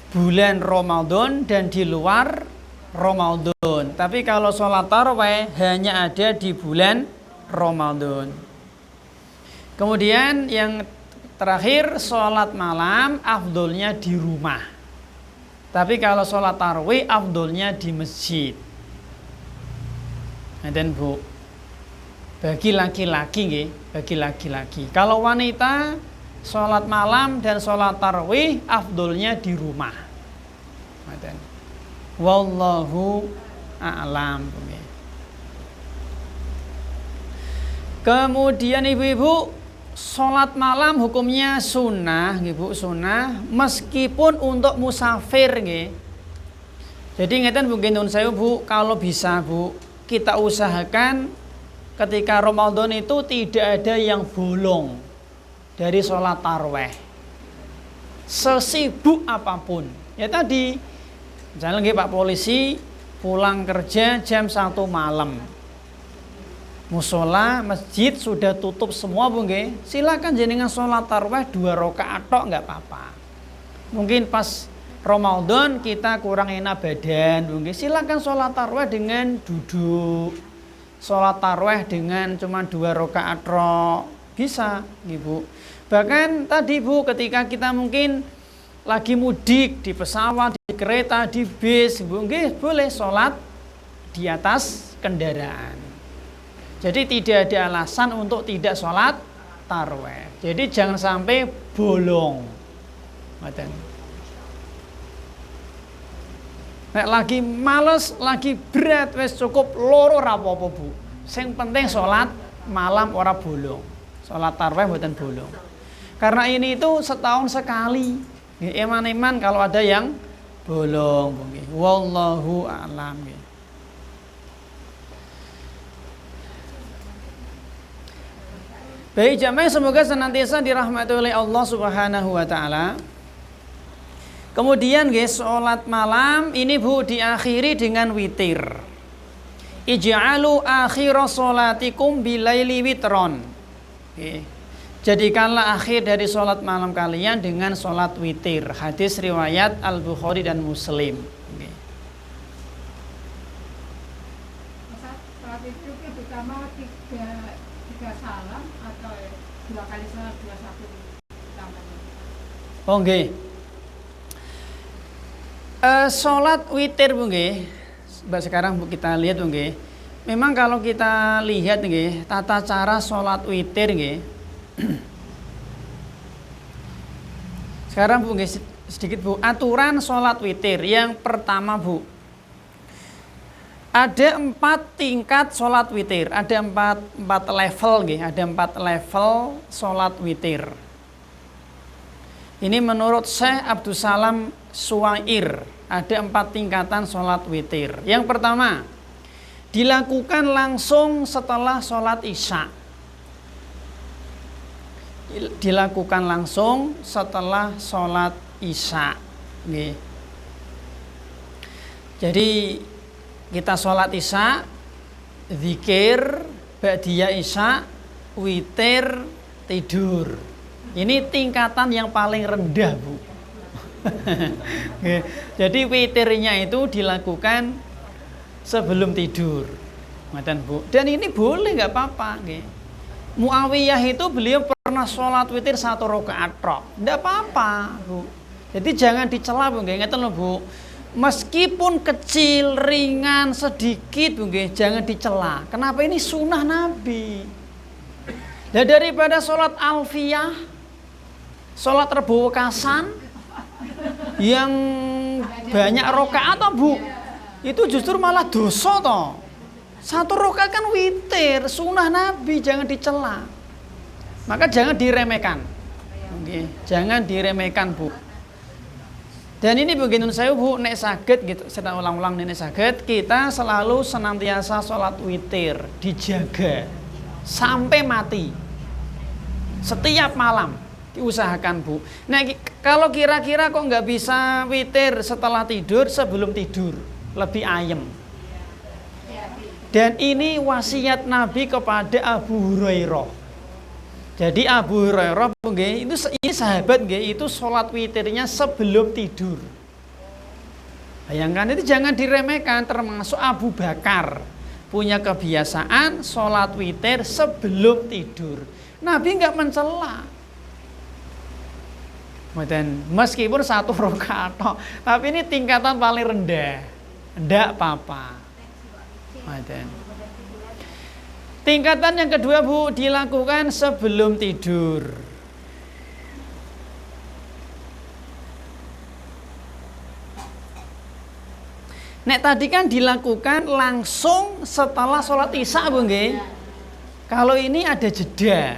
S1: bulan Ramadan dan di luar Ramadan. Tapi kalau sholat tarawih hanya ada di bulan Ramadan. Kemudian yang terakhir sholat malam afdolnya di rumah. Tapi kalau sholat tarawih afdolnya di masjid. Dan Bu, bagi laki-laki nggih, bagi laki-laki. Kalau wanita sholat malam dan sholat tarawih afdolnya di rumah. Wallahu a'lam. Kemudian ibu-ibu, sholat malam hukumnya sunnah, ibu, sunnah meskipun untuk musafir nggih. Jadi ngeten Bu nun saya Bu, kalau bisa Bu kita usahakan ketika Ramadan itu tidak ada yang bolong dari sholat tarawih. Sesibuk apapun. Ya tadi, misalnya nggih Pak Polisi pulang kerja jam 1 malam. Musola, masjid sudah tutup semua Bu nggih. Silakan jenengan sholat tarawih 2 rakaat tok nggak apa-apa. Mungkin pas Ramadan kita kurang enak badan, nggih, silakan sholat tarawih dengan duduk. Sholat tarawih dengan cuma 2 rakaat tok. Bisa, Ibu. Bahkan tadi Bu, ketika kita mungkin lagi mudik di pesawat, di kereta, di bis, Bu, nggih, boleh sholat di atas kendaraan. Jadi tidak ada alasan untuk tidak sholat tarawih. Jadi jangan sampai bolong. Nek lagi males, lagi berat, wis cukup loro ora apa-apa, Bu. Sing penting sholat malam ora bolong. Sholat tarawih mboten bolong. Karena ini itu setahun sekali. Eman-eman kalau ada yang bolong, Bu. Wallahu a'lam. Baik jamaah, semoga senantiasa dirahmati oleh Allah Subhanahu wa taala. Kemudian guys, sholat malam ini Bu diakhiri dengan witir. Ij'alu akhira sholatikum bilaili witron. Jadikanlah akhir dari sholat malam kalian dengan sholat witir. Hadis riwayat Al-Bukhari dan Muslim.
S2: Sholat itu pertama 3 salam atau 2 kali salam 21 tambahnya.
S1: Oh nggih. Sholat witir Bu nggih. Sekarang Bu kita lihat Bu nggih. Memang kalau kita lihat nggih, tata cara sholat witir nggih. Sekarang Bu nggih sedikit Bu, aturan sholat witir. Yang pertama Bu, ada 4 tingkat sholat witir. Ada 4 level nggih, ada 4 level sholat witir. Ini menurut Syekh Abdul Salam Suwair, ada 4 tingkatan sholat witir. Yang pertama, dilakukan langsung setelah sholat isya. Dilakukan langsung setelah sholat isya. Nih. Jadi kita sholat isya, zikir, ba'diyah isya, witir, tidur. Ini tingkatan yang paling rendah Bu. Jadi witirnya itu dilakukan sebelum tidur, Bu. Dan ini boleh, nggak apa-apa. Muawiyah itu beliau pernah sholat witir 1 rakaat tok, nggak apa-apa Bu. Jadi jangan dicela Bu, ingat loh Bu. Meskipun kecil, ringan, sedikit Bu, jangan dicela. Kenapa? Ini sunnah Nabi. Dan daripada sholat alfiyah, sholat rebokasan yang banyak rakaat toh Bu, itu justru malah dosa toh. 1 rakaat kan witir, sunnah Nabi, jangan dicela. Maka jangan diremehkan. Oke, jangan diremehkan Bu. Dan ini begitu saya Bu, nek saged gitu, saya ulang-ulang nek saged, kita selalu senantiasa sholat witir, dijaga sampai mati. Setiap malam diusahakan Bu. Nah kalau kira-kira kok nggak bisa witir setelah tidur, sebelum tidur lebih ayem. Dan ini wasiat Nabi kepada Abu Hurairah. Jadi Abu Hurairah itu ini sahabat itu sholat witirnya sebelum tidur. Bayangkan, itu jangan diremehkan. Termasuk Abu Bakar punya kebiasaan sholat witir sebelum tidur. Nabi nggak mencela. Meskipun 1 rakaat, tapi ini tingkatan paling rendah. Ndak apa-apa. Tingkatan yang kedua Bu, dilakukan sebelum tidur. Nek tadi kan dilakukan langsung setelah sholat isya Bu nggih. Kalau ini ada jeda.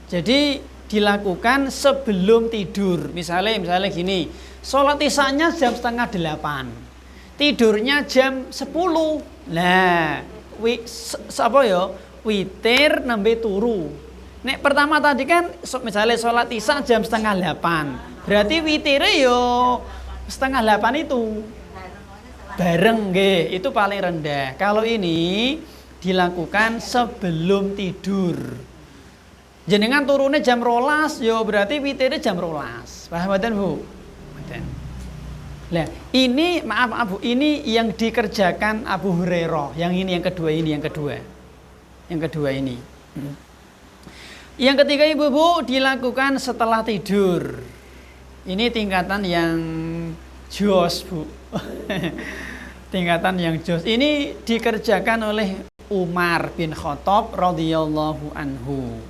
S1: Jadi dilakukan sebelum tidur. Misalnya gini, sholat isyanya jam 7:30, tidurnya jam 10. Nah, witir nembe turu. Nek pertama tadi kan misalnya sholat isya jam 7:30, berarti witirnya yo 7:30 itu bareng nggih, itu paling rendah. Kalau ini dilakukan sebelum tidur. Jenengan turunnya jam 12, yo berarti witirnya jam 12. Paham mboten Bu? Mboten. Nah, ini maaf Bu, ini yang dikerjakan Abu Hurairah. Yang ini yang kedua ini, yang kedua. Yang kedua ini. Yang ketiga Ibu-ibu dilakukan setelah tidur. Ini tingkatan yang jos, Bu. Tingkatan yang jos. Ini dikerjakan oleh Umar bin Khattab radhiyallahu anhu.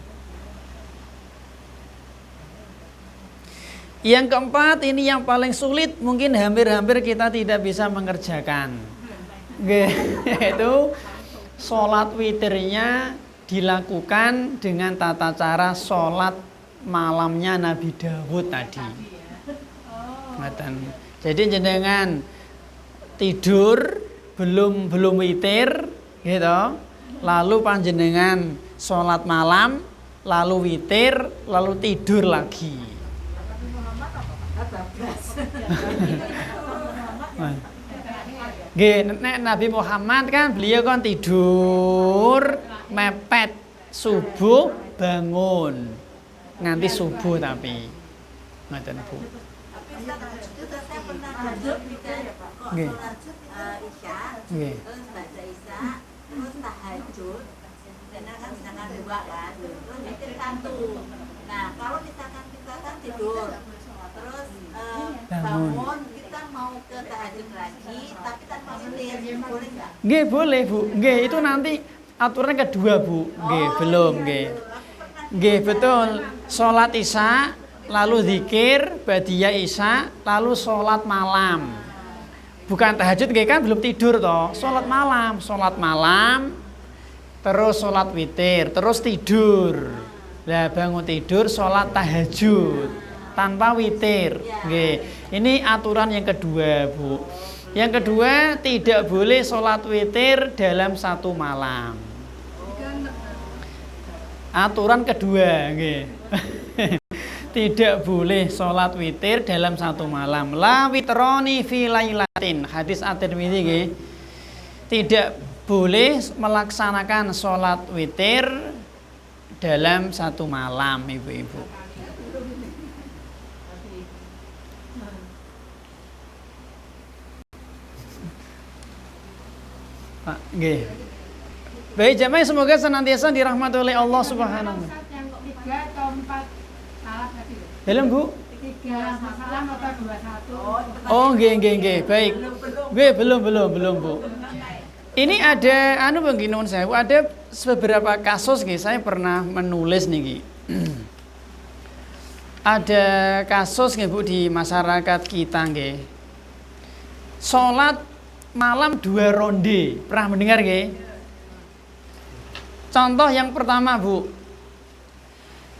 S1: Yang keempat, ini yang paling sulit, mungkin hampir-hampir kita tidak bisa mengerjakan. Yaitu sholat witirnya dilakukan dengan tata cara sholat malamnya Nabi Dawud tadi. Jadi jenengan tidur belum witir, gitu. Lalu panjenengan sholat malam, lalu witir, lalu tidur lagi. Nek Nabi Muhammad kan beliau kan tidur mepet subuh bangun nganti subuh tapi ngoten Bu.
S3: Saya pernah tahajud kok Isya, terus baca Isya, terus tahajud, kan sedangkan 2 kan, terus mikir satu. Nah kalau misalkan kita kan tidur, terus bangun kita mau ke tahajud lagi, tapi tanpa witir, boleh nggak?
S1: Nggih boleh Bu, nggih itu nanti aturan kedua Bu, nggih belum nggih. Nggih betul, sholat Isya lalu zikir, ba'diyah Isya, lalu sholat malam. Bukan tahajud kan belum tidur toh. Sholat malam, terus sholat witir, terus tidur. Lah bangun tidur sholat tahajud tanpa witir. Nggih. Ini aturan yang kedua, Bu. Yang kedua, tidak boleh sholat witir dalam satu malam. Aturan kedua, nggih. Tidak boleh sholat witir dalam satu malam. La witroni fi lailatin. Hadis At-Tirmidzi nggih. Tidak boleh melaksanakan sholat witir dalam satu malam, Ibu-ibu. Pak, nggih. Baik jamaah, semoga senantiasa dirahmati oleh Allah Subhanahu wa taala.
S2: Yang 3 atau 4 salah tadi.
S1: Belum Bu?
S2: 3 masalah atau 21.
S1: Oh, nggih. Baik. Nggih, belum Bu. Ini ada begini saya, ada beberapa kasus nggih, saya pernah menulis niki. Ada kasus nggih Bu di masyarakat kita nggih. Salat malam 2 ronde. Pernah mendengar nggih? Contoh yang pertama Bu,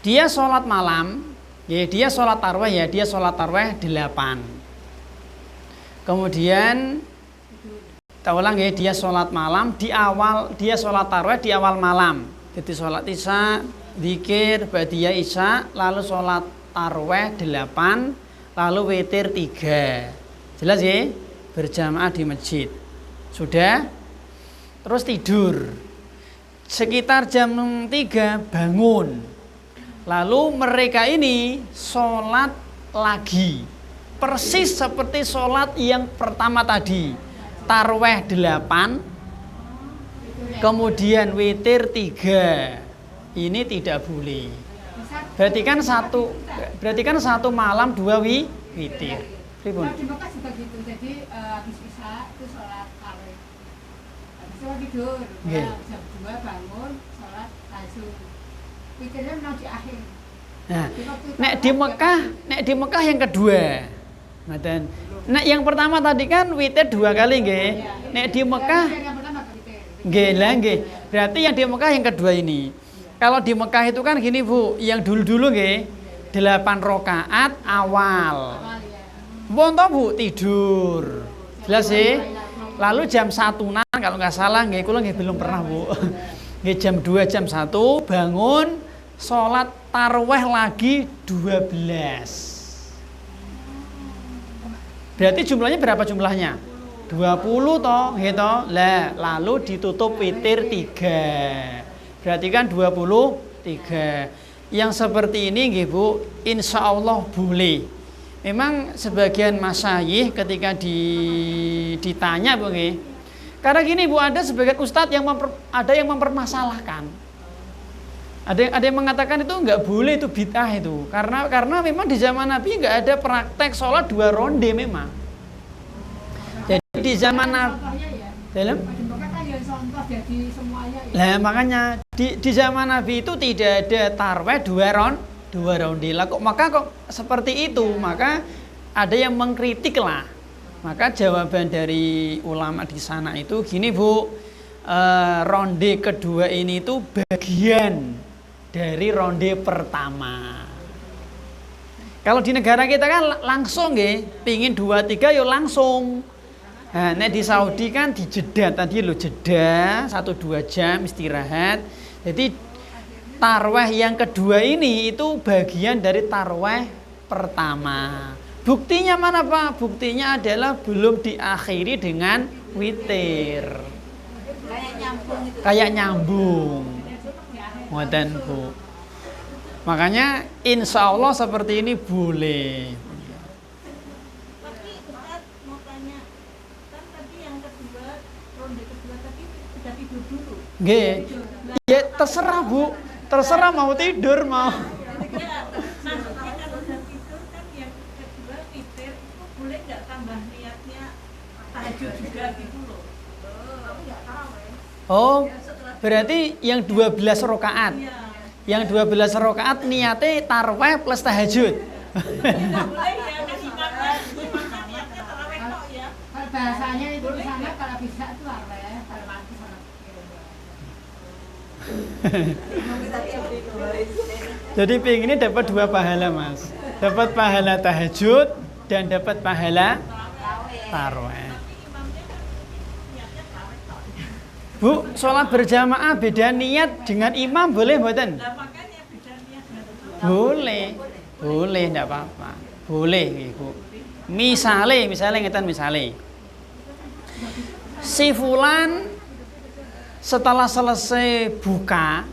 S1: dia sholat malam, ya dia sholat tarawih ya, dia sholat tarawih 8. Kemudian, kita ulang ya, dia sholat malam di awal, dia sholat tarawih di awal malam. Jadi sholat Isya, zikir, ba'diyah Isya, lalu sholat tarawih 8, lalu witir 3. Jelas ya? Berjamaah di masjid. Sudah? Terus tidur. Sekitar jam 3 bangun. Lalu mereka ini sholat lagi. Persis seperti sholat yang pertama tadi. Tarawih 8. Kemudian witir 3. Ini tidak boleh. Berarti kan satu malam 2 witir.
S2: Kalau di Mekah juga gitu. Jadi habis Isya itu sholat tarawih. Habis itu tidur.
S1: Yeah.
S2: Jam 2 bangun sholat tahajud. Witirnya memang di akhir.
S1: Nah, nek di Mekah yang kedua. Nek yang pertama tadi kan witir 2 kali nggih. Nek di Mekah nggih. Berarti yang di Mekah yang kedua ini. Kalau di Mekah itu kan gini Bu, yang dulu-dulu nggih 8 rakaat awal. Bonto Bu tidur. Jelas sih. Lalu jam 1-an kalau nggak salah nggih, kula nggih belum pernah Bu. Nggih jam 2 jam 1 bangun sholat tarawih lagi 12. Berarti jumlahnya berapa jumlahnya? 20 toh, gitu. Lah, lalu ditutup witir 3. Berarti kan 23. Yang seperti ini nggih Bu, insya Allah boleh. memang sebagian masyayikh ketika ditanya Bu nggih. Karena gini Bu, ada sebagian ustadz yang ada yang mempermasalahkan. Ada yang mengatakan itu nggak boleh, itu bid'ah itu. Karena memang di zaman Nabi nggak ada praktek sholat 2 ronde memang. Jadi di zaman Nabi dalam lah makanya di zaman Nabi itu tidak ada tarweh 2 ronde lah kok, maka kok seperti itu, maka ada yang mengkritik lah. Maka jawaban dari ulama di sana itu gini Bu, ronde kedua ini itu bagian dari ronde pertama. Kalau di negara kita kan langsung nggih, pingin 2-3 yo langsung. Nah, di Saudi kan dijeda tadi lo, jeda 1-2 jam istirahat. Jadi tarweh yang kedua ini itu bagian dari tarweh pertama. Buktinya mana Pak? Buktinya adalah belum diakhiri dengan witir. Kayak nyambung. Ngoten Bu. Makanya insya Allah seperti ini boleh.
S3: Tapi Ustaz mau tanya, kan tadi yang kedua, ronde kedua tadi sudah tidur dulu.
S1: Nggih. Ya terserah Bu. Terserah mau tidur mau.
S3: Ya, maksudnya kalau udah tidur kan yang kedua witir itu boleh nggak tambah niatnya tahajud juga gitu loh.
S1: Oh, berarti yang 12 rakaat.
S3: Iya.
S1: Yang 12 rakaat niatnya tarweh plus tahajud.
S3: Nggak boleh ya, kan imamnya niatnya tarawih kok ya.
S2: Kalau bahasanya itu di sana kalau bisa itu apa ya? Kalau mati sana.
S1: Jadi pengennya dapat 2 pahala Mas. Dapat pahala tahajud dan dapat pahala tarweh. Bu, sholat berjamaah beda niat dengan imam boleh mboten? Boleh. Boleh, enggak apa-apa. Boleh Ibu. Misale ngeten misale. Si fulan setelah selesai buka,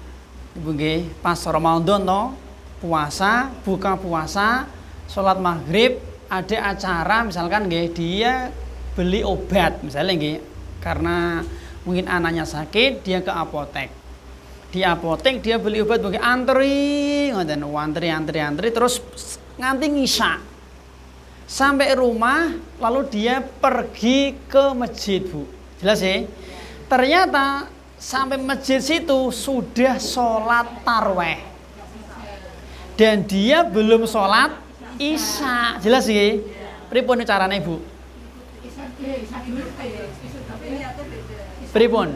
S1: Ibu nggih, pas Ramadan to, puasa, buka puasa, sholat maghrib, ada acara misalkan nggih, dia beli obat misalnya nggih, karena mungkin anaknya sakit, dia ke apotek. Di apotek dia beli obat, bagi antri, ngoten, antri terus nganti ngisya. Sampai rumah lalu dia pergi ke masjid, Bu. Jelas ya? Ternyata sampai masjid situ sudah sholat tarweh. Dan dia belum sholat isya. Jelas ya? Pripun carane, Bu? Pripun?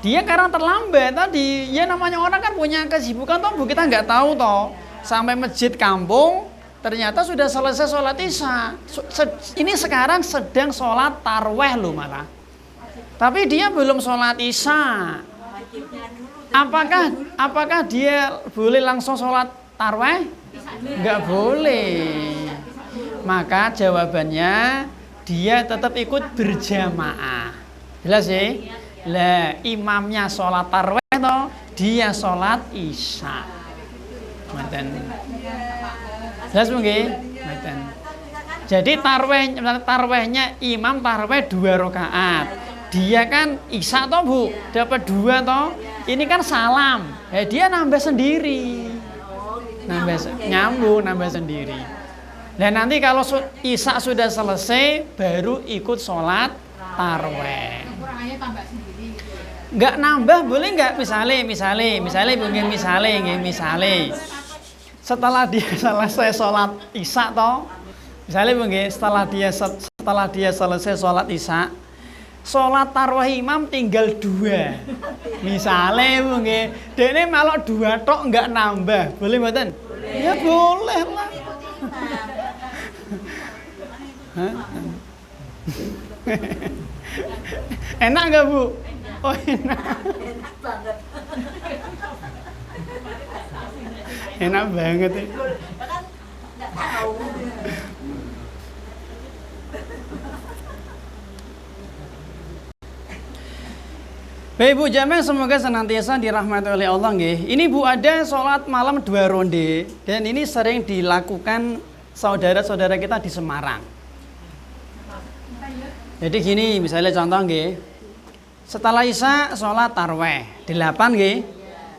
S1: Dia karena terlambat tadi, ya namanya orang kan punya kesibukan toh, Bu, kita nggak tahu toh. Sampai masjid kampung, ternyata sudah selesai sholat isya. Ini sekarang sedang sholat tarweh loh malah. Tapi dia belum sholat isya. Apakah dia boleh langsung sholat tarweh? Nggak boleh. Maka jawabannya dia tetap ikut berjamaah. Jelas ya? Lah imamnya sholat tarweh toh, dia sholat isya. Ngoten. Jelas mungkin? Ngoten. Jadi tarwehnya imam tarweh 2 rakaat. Dia kan isya toh, Bu, dapat 2 toh. Ini kan salam. Dia nambah sendiri. Nambah sendiri. Dan nanti kalau isya sudah selesai baru ikut sholat tarweh.
S2: Kurangannya tambah sendiri.
S1: Enggak nambah boleh enggak? Misalnya setelah dia selesai sholat isya toh, misalnya mungkin setelah dia selesai sholat isya, sholat tarwih imam tinggal 2. Misalnya mungkin dene malah 2 tok enggak nambah, boleh mboten? Ya boleh lah. Enak nggak, Bu? Oh, enak.
S3: Enak banget.
S1: Enak banget ya.
S3: Kan nggak tahu.
S1: Baik Bu jamaah, semoga senantiasa dirahmati oleh Allah nggih. Ini Bu ada sholat malam 2 ronde dan ini sering dilakukan saudara-saudara kita di Semarang. Jadi gini, misalnya contoh nggih. Setelah Isya sholat tarawih 8 nggih.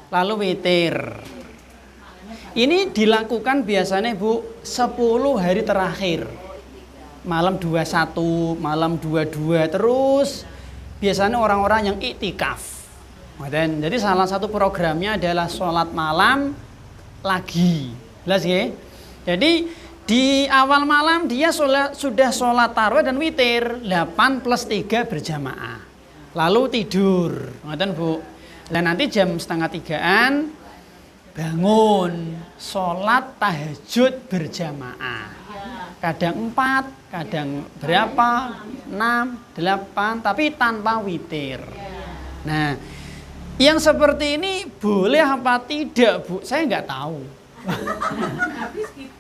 S1: Lalu witir. Ini dilakukan biasanya Bu 10 hari terakhir. Malam 21, malam 22 terus biasanya orang-orang yang iktikaf. Jadi salah satu programnya adalah sholat malam lagi. Jelas nggih? Jadi di awal malam dia sudah sholat tarawih dan witir 8 plus 3 berjamaah. Lalu tidur, ngoten Bu. Dan nanti jam 2:30-an bangun sholat tahajud berjamaah. Kadang 4, kadang berapa? 6, 8, tapi tanpa witir. Nah, yang seperti ini boleh apa tidak Bu? Saya nggak tahu.
S2: Habis gitu.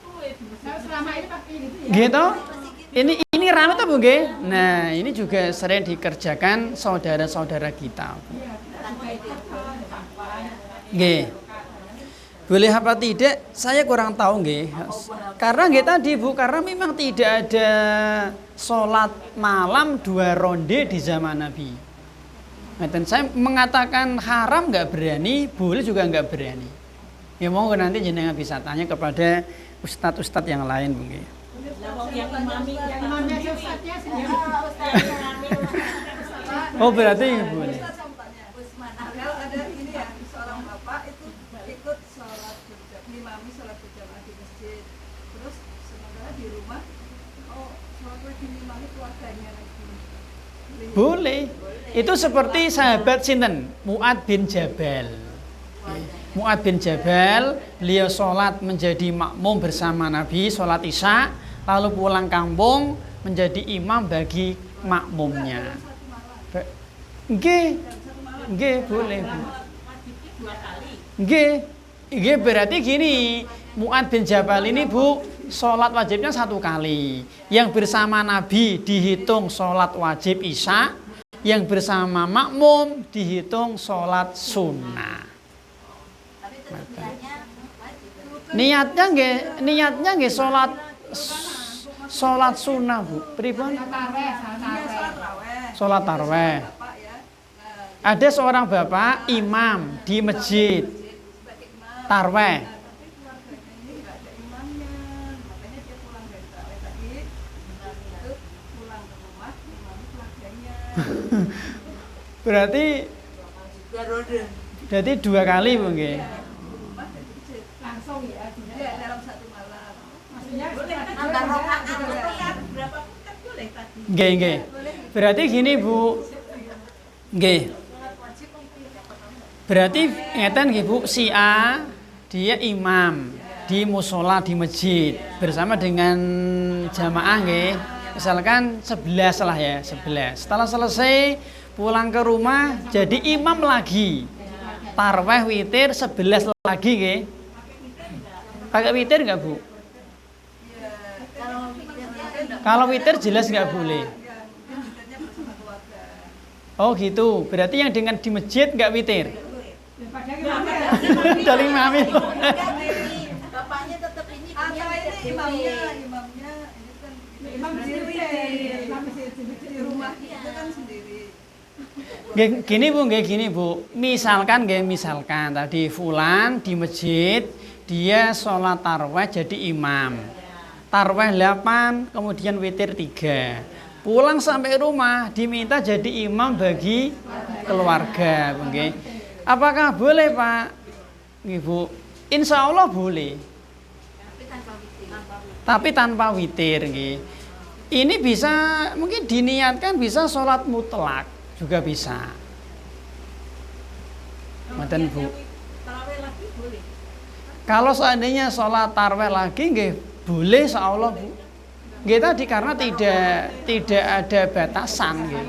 S2: Selama ini pakai gitu ya.
S1: Gitu? Ini ramai tuh Bu nggih? Nah, ini juga sering dikerjakan saudara-saudara kita. Nggih. Boleh apa tidak? Saya kurang tahu nggih. Karena nggih tadi Bu, karena memang tidak ada sholat malam 2 ronde di zaman Nabi. Dan saya mengatakan haram nggak berani, boleh juga nggak berani. Ya mau nanti jenengan bisa tanya kepada ustadz-ustadz yang lain mungkin.
S2: Yang imamnya ustadznya sendiri.
S1: Oh berarti boleh.
S3: Kalau ada ini ya, seorang bapak itu ikut sholat ngimami sholat berjamaah di masjid. Terus sementara di rumah, sholat wajib ngimami keluarganya lagi.
S1: Boleh. Itu seperti sahabat sinten? Mu'ad bin Jabal. Mu'ad bin Jabal, beliau sholat menjadi makmum bersama Nabi, sholat Isya, lalu pulang kampung menjadi imam bagi makmumnya. Nggih, boleh. Nggih, berarti gini, Mu'ad bin Jabal ini Bu, sholat wajibnya 1 kali. Yang bersama Nabi dihitung sholat wajib Isya, yang bersama makmum dihitung sholat sunnah. Niatnya nggih sholat sunnah Bu. Pripun? Sholat tarawih. Ada seorang bapak imam di masjid tarawih. Berarti 2 kali Bu nggih.
S2: Langsung ya.
S3: Dalam 1 malam.
S2: Maksudnya
S3: Berapa pun kan boleh tadi.
S1: Nggih. Berarti gini Bu. Nggih. Berarti ngeten nggih Bu, si A dia imam di mushola di masjid bersama dengan jamaah nggih. Misalkan 11 lah ya, 11. Setelah selesai pulang ke rumah jadi imam lagi. Tarawih witir 11 lagi nggih. Pakai witir enggak Bu? Kalau witir jelas enggak boleh. Oh gitu. Berarti yang dengan di masjid enggak witir. Dari mami.
S3: Bapaknya tetap ini.
S2: imamnya
S3: Imam sendiri. Di rumah itu kan sendiri.
S1: Gini Bu, misalkan tadi fulan di masjid dia sholat tarawih jadi imam, tarawih 8 kemudian witir 3, pulang sampai rumah diminta jadi imam bagi keluarga, apakah boleh Pak? Bu, insya Allah boleh, tapi tanpa witir. Ini bisa mungkin diniatkan bisa sholat mutlak juga bisa. Mboten Bu.
S3: Tarawih lagi boleh.
S1: Kalau seandainya sholat tarawih lagi nggih boleh insyaallah Bu. Nggih tadi karena tidak ada batasan nggih.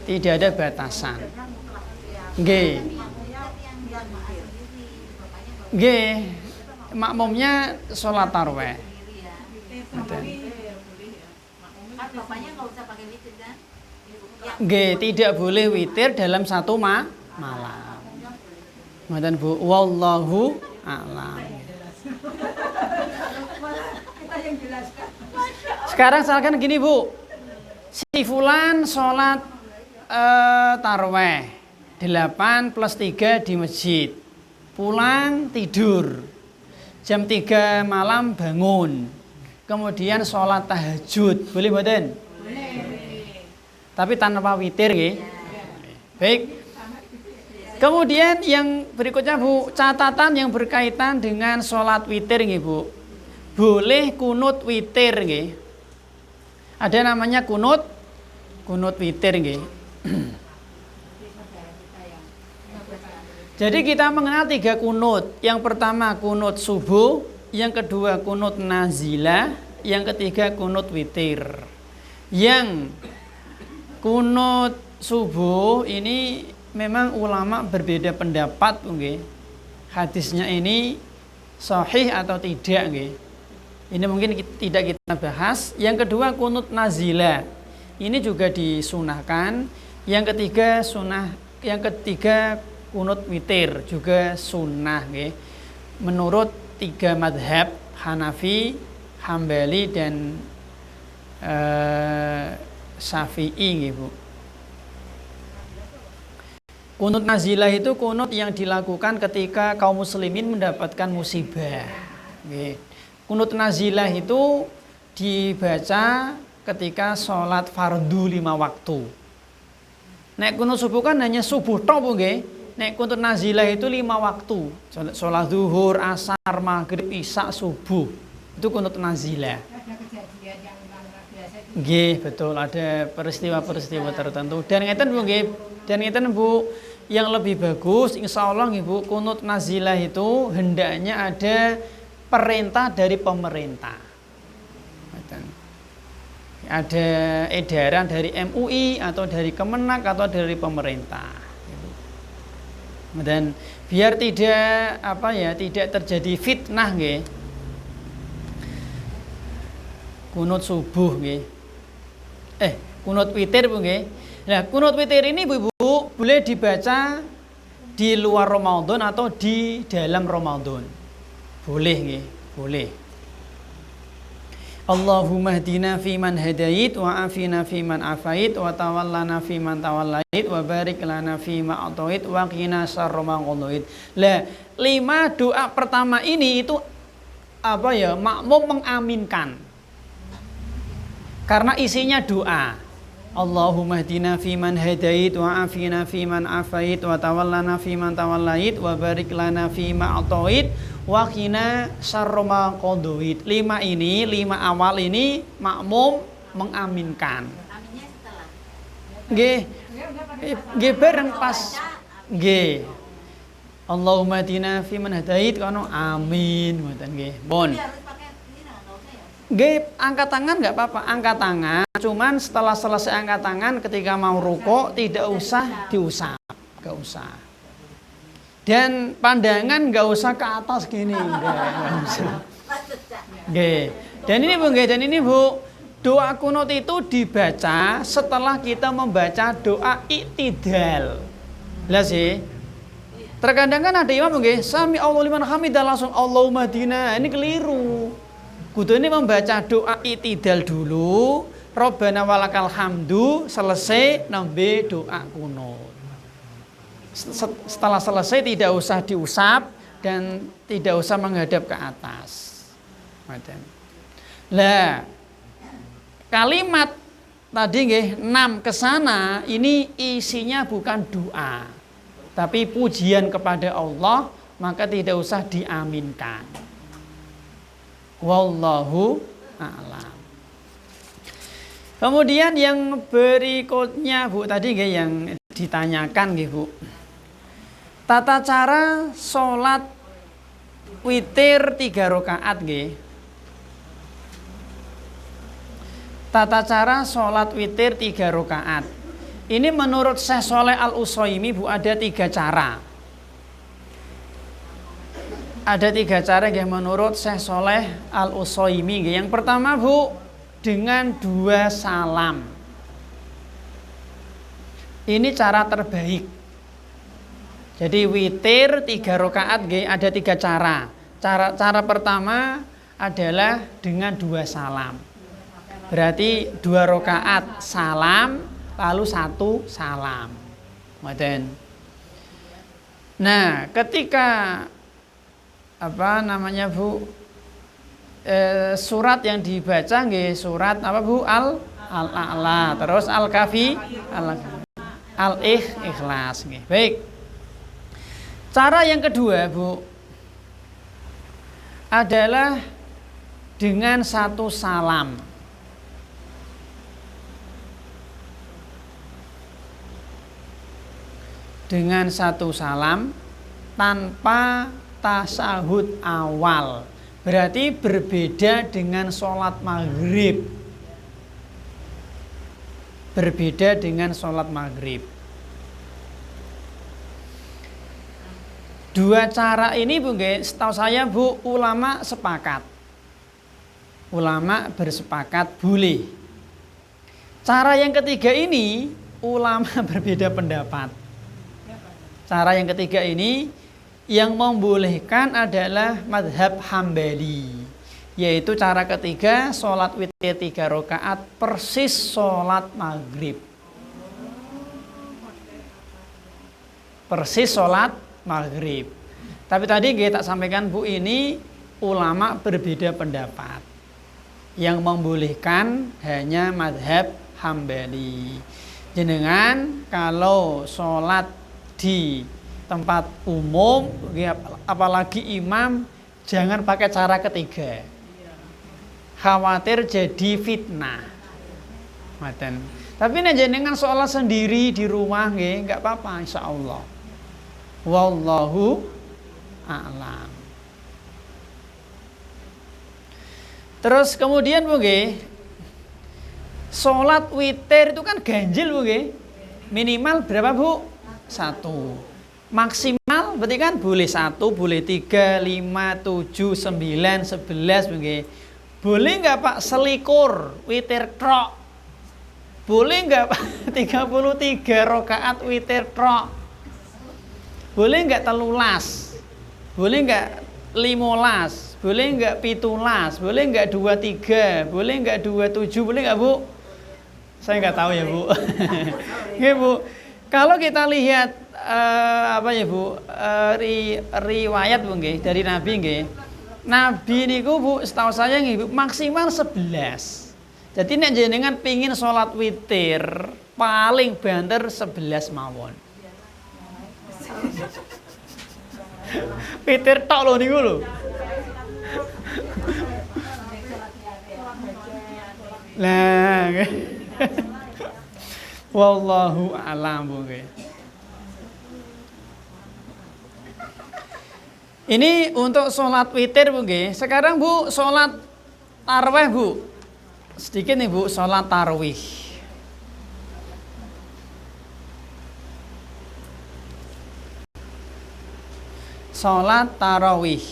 S1: Tidak ada batasan. Nggih. Nggih. Makmumnya sholat tarawih.
S3: Bapaknya nggak usah pakai witir kan?
S1: Nggih, tidak boleh witir dalam 1 malam. Ngoten Bu, wallahu a'lam. Sekarang misalkan gini Bu, si fulan sholat taraweh 8 plus 3 di masjid, pulang tidur, jam 3 malam bangun, kemudian sholat tahajud, boleh mboten?
S2: Boleh.
S1: Tapi tanpa witir nggih. Baik. Kemudian yang berikutnya Bu, catatan yang berkaitan dengan sholat witir nggih Bu. Boleh kunut witir nggih. Ada namanya kunut witir nggih. Jadi kita mengenal 3 kunut. Yang pertama kunut subuh, yang kedua kunut nazilah, yang ketiga kunut witir. Yang kunut subuh ini memang ulama berbeda pendapat nggih. Hadisnya ini sahih atau tidak nggih. Ini mungkin tidak kita bahas. Yang kedua kunut nazilah. Ini juga disunahkan. Yang ketiga kunut witir juga sunnah nggih. Menurut 3 madhab Hanafi, Hambali dan Syafi'i nggih Bu. Kunut nazilah itu kunut yang dilakukan ketika kaum muslimin mendapatkan musibah. Nggih. Kunut nazilah itu dibaca ketika sholat fardu 5 waktu. Nek kunut subuh kan hanya subuh tok Bu nggih. Nek kunut nazilah itu 5 waktu. Sholat zuhur, asar, maghrib, isya, subuh. Itu kunut nazilah.
S2: Ada kejadian yang biasa itu.
S1: Nggih, betul, ada peristiwa-peristiwa tertentu. Dan ngeten Bu nggih. Dan ngeten Bu, yang lebih bagus insya Allah nggih Bu, kunut nazilah itu hendaknya ada perintah dari pemerintah. Ada edaran dari MUI atau dari Kemenak atau dari pemerintah. Dan biar tidak terjadi fitnah nggih. Kunut subuh nggih. Kunut witir Bu nggih. Nah, kunut witir ini Bu boleh dibaca di luar Ramadan atau di dalam Ramadan. Boleh nggih, boleh. Allahumma hdina fiman hadait wa afina fiman afait wa tawallana fiman tawallait wa barik lana fima atait wa qina syarra ma qadait. Lah, 5 doa pertama ini itu makmum mengaminkan. Karena isinya doa. Allahumma hdina fiman hadait wa afina fiman afait wa tawallana fiman tawallait wa barik lana fima atait wa qina syarra ma qadait. 5 awal ini makmum mengaminkan.
S3: Aminnya setelah.
S1: Nggih bareng pas nggih. Allahumma hdina fiman hadait kono amin ngoten nggih. Pun. Nggih, angkat tangan nggak apa-apa, angkat tangan. Cuman setelah selesai angkat tangan, ketika mau rukuk tidak usah diusap, nggak usah. Dan pandangan nggak usah ke atas gini, nggak usah. Nggih. Dan ini Bu, doa kunut itu dibaca setelah kita membaca doa i'tidal. Lah sih. Terkadang kan ada imam nggih, sami Allahu liman hamidah langsung Allahumma hdina. Ini keliru. Kudune membaca doa i'tidal dulu, Rabbana walakal hamdu, selesai nembe doa kunut. Setelah selesai tidak usah diusap dan tidak usah menghadap ke atas. Lah, kalimat tadi nggih 6 ke sana ini isinya bukan doa, tapi pujian kepada Allah, maka tidak usah diaminkan. Wallahu a'lam. Kemudian yang berikutnya Bu, tadi nggih yang ditanyakan nggih Bu. Tata cara sholat witir 3 rakaat nggih. Tata cara sholat witir 3 rakaat. Ini menurut Syekh Shalih Al-Utsaimin Bu, ada 3 cara. Ada 3 cara yang menurut Syekh Shalih Al-Utsaimin. Yang pertama Bu, dengan 2 salam. Ini cara terbaik. Jadi witir 3 rakaat ada 3 cara. Cara pertama adalah dengan 2 salam. Berarti 2 rakaat salam lalu 1 salam. Ngoten. Nah, ketika surat yang dibaca nggih surat apa Bu? Al-A'la, terus Al-Kafi, Al-Ikhlas nggih. Baik. Cara yang kedua, Bu, adalah dengan 1 salam. Dengan 1 salam tanpa tasahud awal. Berarti berbeda dengan sholat maghrib. Berbeda dengan sholat maghrib. 2 cara ini Bu, setahu saya Bu, ulama sepakat. Ulama bersepakat boleh. Cara yang ketiga ini ulama berbeda pendapat. Cara yang ketiga ini yang membolehkan adalah madhab Hambali, yaitu cara ketiga sholat witir 3 rakaat persis sholat maghrib. Persis sholat maghrib. Tapi tadi kita sampaikan Bu, ini ulama berbeda pendapat. Yang membolehkan hanya madhab Hambali. Jenengan kalau sholat di tempat umum, apalagi imam, jangan pakai cara ketiga. Khawatir jadi fitnah. Tapi nek jenengan sholat sendiri di rumah nggih, enggak apa-apa insyaallah. Wallahu a'lam. Terus kemudian Bu nggih, sholat witir itu kan ganjil Bu nggih. Minimal berapa Bu? 1. Maksimal berarti kan boleh 1, boleh 3, 5, 7, 9, 11 begini. Boleh nggak Pak selikur witir trok? Boleh nggak Pak 33 rakaat witir trok? Boleh nggak 13? Boleh nggak 15? Boleh nggak 17? Boleh nggak 23? Boleh nggak 27? Boleh nggak Bu? Saya nggak tahu ya Bu. Oke Bu. Kalau kita lihat riwayat Bu nggih dari Nabi nggih. Nabi niku Bu setahu saya nggih Bu maksimal 11. Jadi nek jenengan pengin sholat witir paling banter 11 mawon. Witir tok lho niku lho. Lah. Wallahu a'lam Bu. Ini untuk sholat witir Bu. Sekarang Bu sholat tarawih Bu. Sedikit nih Bu sholat tarawih. Sholat tarawih.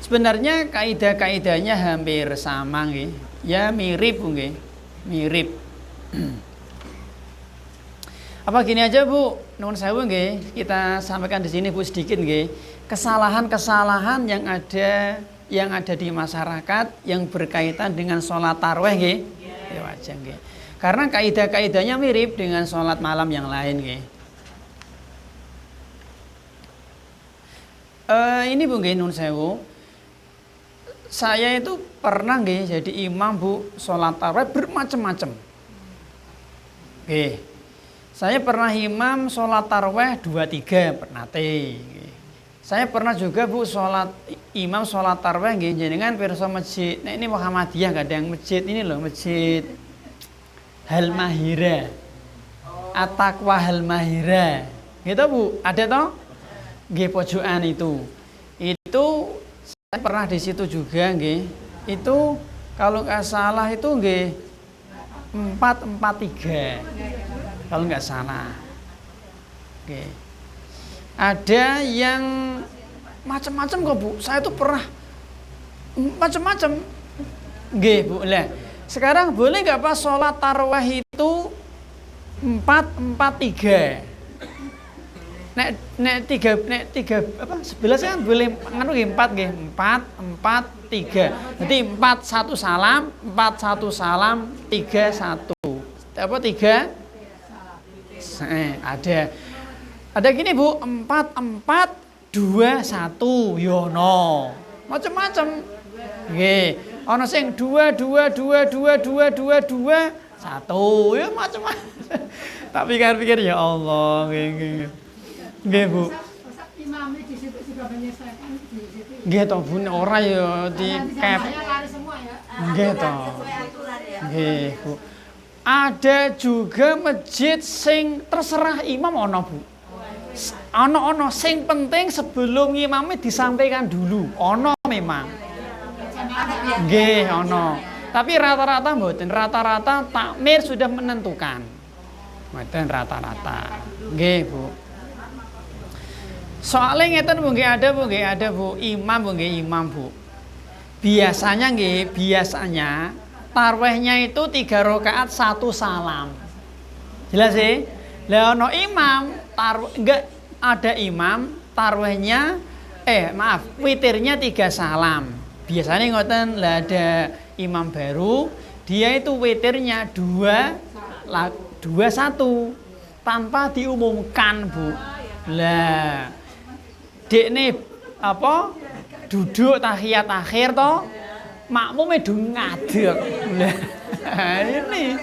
S1: Sebenarnya kaidah-kaidahnya hampir sama nggih. Ya mirip Bu nggih. Mirip. Apa gini aja Bu, nuwun sewu nggih, kita sampaikan di sini Bu sedikit nggih. Kesalahan-kesalahan yang ada di masyarakat yang berkaitan dengan sholat tarawih nggih. Ya wajar nggih. Karena kaidah-kaidahnya mirip dengan sholat malam yang lain nggih. Ini Bu nggih nuwun sewu. Saya itu pernah nggih jadi imam Bu sholat tarawih bermacam-macam. Nggih. Saya pernah imam sholat tarawih 2-3 pernah teh. Saya pernah juga Bu sholat imam sholat tarawih nggih jenengan pirsa masjid. Nah ini Muhammadiyah kadang masjid ini loh, masjid Halmahira. At-Taqwa Halmahira. Gitu Bu, ada toh? Nggih pojokan itu. Itu saya pernah di situ juga nggih. Itu kalau nggak salah itu nggih 4-4-3. Kalau nggak salah. Oke. Ada yang macam-macam kok Bu. Saya tuh pernah macam-macam. Nggih Bu. Lah, sekarang boleh nggak Pak sholat tarawih itu 4-4-3? nek tiga apa 11 kan boleh nganu nggih 4 nggih 4 3. Jadi 4 1 salam 3 1. Apa 3? Ada gini Bu, 4 2 1 yono. Macam-macam. Nggih. Ana sing 2 1 ya macam-macam. Tak pikir-pikir ya Allah nggih. Nggih Bu.
S2: Imamnya di situ juga menyelesaikan di situ.
S1: Nggih to Bu, ora ya di cap.
S2: Lari semua ya.
S1: Nggih to. Nggih Bu. Ada juga masjid sing terserah imam ana Bu. Ana sing penting sebelum imamnya disampaikan dulu. Ana memang. Nggih ana. Tapi rata-rata mboten, rata-rata takmir sudah menentukan. Mboten rata-rata. Nggih Bu. Soalnya ngeten Bu, nggih ada Bu, imam Bu nggih imam Bu. Biasanya tarwehnya itu 3 rakaat 1 salam. Jelas sih? Lah ono imam enggak ada imam tarwehnya witirnya 3 salam. Biasanya ngoten lah ada imam baru, dia itu witirnya 2 1 tanpa diumumkan Bu. Lah dekne apa duduk tahiyat akhir toh makmume do ngadeg. Lah ini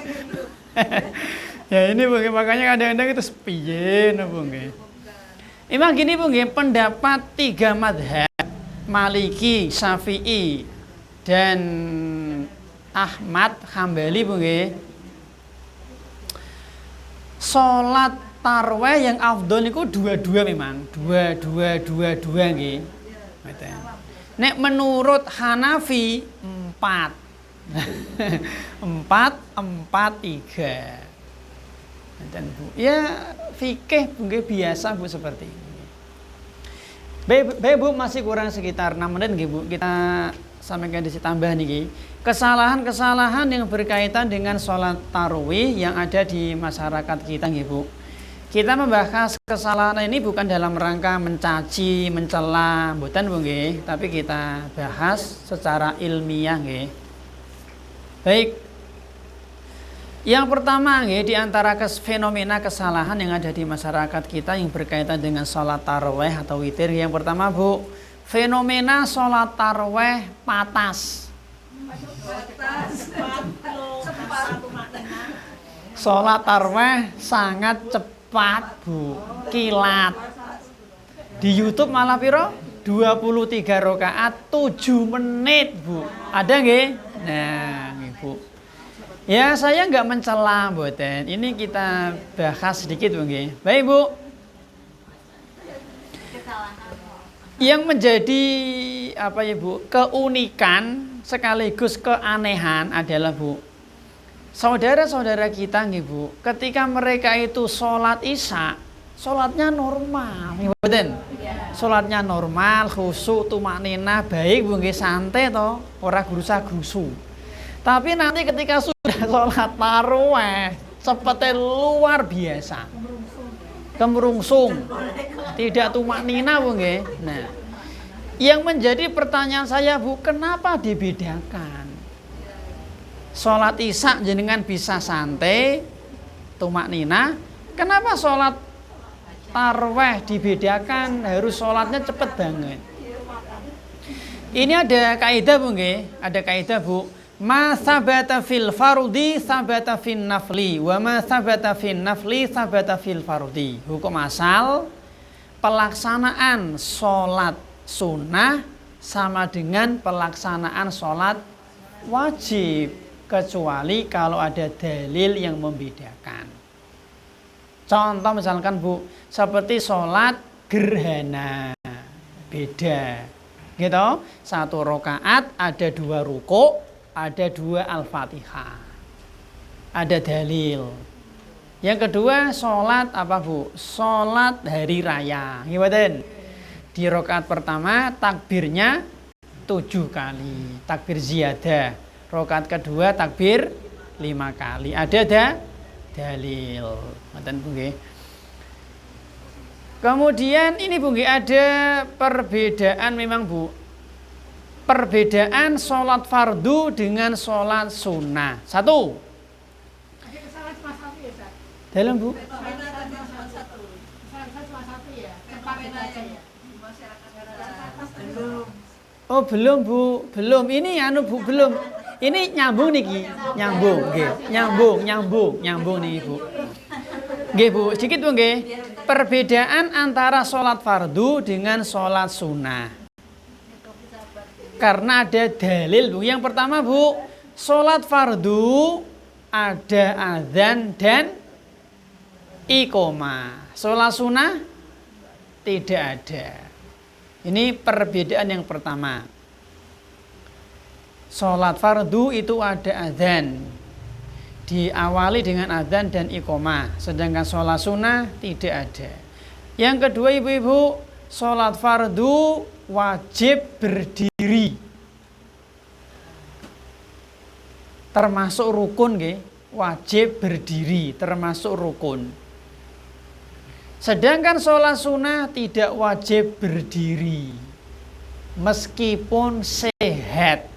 S1: ya ini Bu, makanya kadang-kadang itu piye napa nggih. Emang gini Bu nggih, pendapat 3 mazhab Maliki, Syafi'i dan Ahmad Hambali Bu nggih. Salat tarweh yang afdol niku 2-2 memang. 2 nggih. Ngoten. Nek menurut Hanafi 4. 4 3. Dan Bu, ya fikih Bu nggih biasa Bu seperti ini. Baik Bu, masih kurang sekitar 6 menit nggih Bu. Kita sampaikan di sini tambah niki. Kesalahan-kesalahan yang berkaitan dengan sholat tarawih yang ada di masyarakat kita nggih Bu. Kita membahas kesalahan ini bukan dalam rangka mencaci, mencela, mboten Bu nggih, tapi kita bahas secara ilmiah nggih. Baik. Yang pertama nggih, di antara fenomena kesalahan yang ada di masyarakat kita yang berkaitan dengan sholat tarawih atau witir, yang pertama Bu, fenomena sholat tarawih patas. Sholat tarawih sangat cepat Bu, kilat. Di YouTube malah piro? 23 rakaat 7 menit Bu. Ada nggih? Nah, nggih Bu. Ya, saya nggak mencela mboten. Ini kita bahas sedikit Bu nggih. Baik Bu. Yang menjadi apa ya Bu, keunikan sekaligus keanehan adalah Bu, saudara-saudara kita nggih Bu, ketika mereka itu sholat isya, sholatnya normal, mboten? Sholatnya normal, khusyuk, tumakninah, baik Bu nggih, santai toh, ora grusa-grusu. Tapi nanti ketika sudah sholat tarawih, cepetnya luar biasa, kemerungsung, tidak tumakninah Bu nggih. Nah, yang menjadi pertanyaan saya Bu, kenapa dibedakan? Sholat isya jenengan bisa santai, tumakninah. Kenapa sholat tarawih dibedakan, harus sholatnya cepet banget? Ini ada kaidah Bu nggih, ada kaidah Bu. Ma sabata fil fardi sabata fin nafli wa ma sabata fin nafli sabata fil fardi. Hukum asal pelaksanaan sholat sunnah sama dengan pelaksanaan sholat wajib, kecuali kalau ada dalil yang membedakan. Contoh misalkan Bu, seperti sholat gerhana, beda gitu, 1 rakaat ada 2 ruku', ada 2 al-fatihah, ada dalil. Yang kedua sholat apa Bu, sholat hari raya, gimana? Di rakaat pertama takbirnya 7 kali, takbir ziyadah. Rakaat kedua takbir 5 kali. Ada dalil. Ngoten Bu nggih. Kemudian ini Bu, ada perbedaan memang Bu. Perbedaan sholat fardu dengan sholat sunnah. Satu. Dalam Bu. Oh belum Bu, belum. Ini Bu, belum. Ini nyambung niki, nyambung, nggih. Nyambung nih Bu. Nggih Bu, sedikit Bu nggih. Perbedaan antara sholat fardu dengan sholat sunnah. Karena ada dalil Bu. Yang pertama Bu, sholat fardu ada azan dan iqomah. Sholat sunnah tidak ada. Ini perbedaan yang pertama. Sholat fardu itu ada azan, diawali dengan azan dan iqomah. Sedangkan sholat sunnah tidak ada. Yang kedua ibu-ibu, sholat fardu wajib berdiri. Termasuk rukun nggih, wajib berdiri, termasuk rukun. Sedangkan sholat sunnah tidak wajib berdiri, meskipun sehat.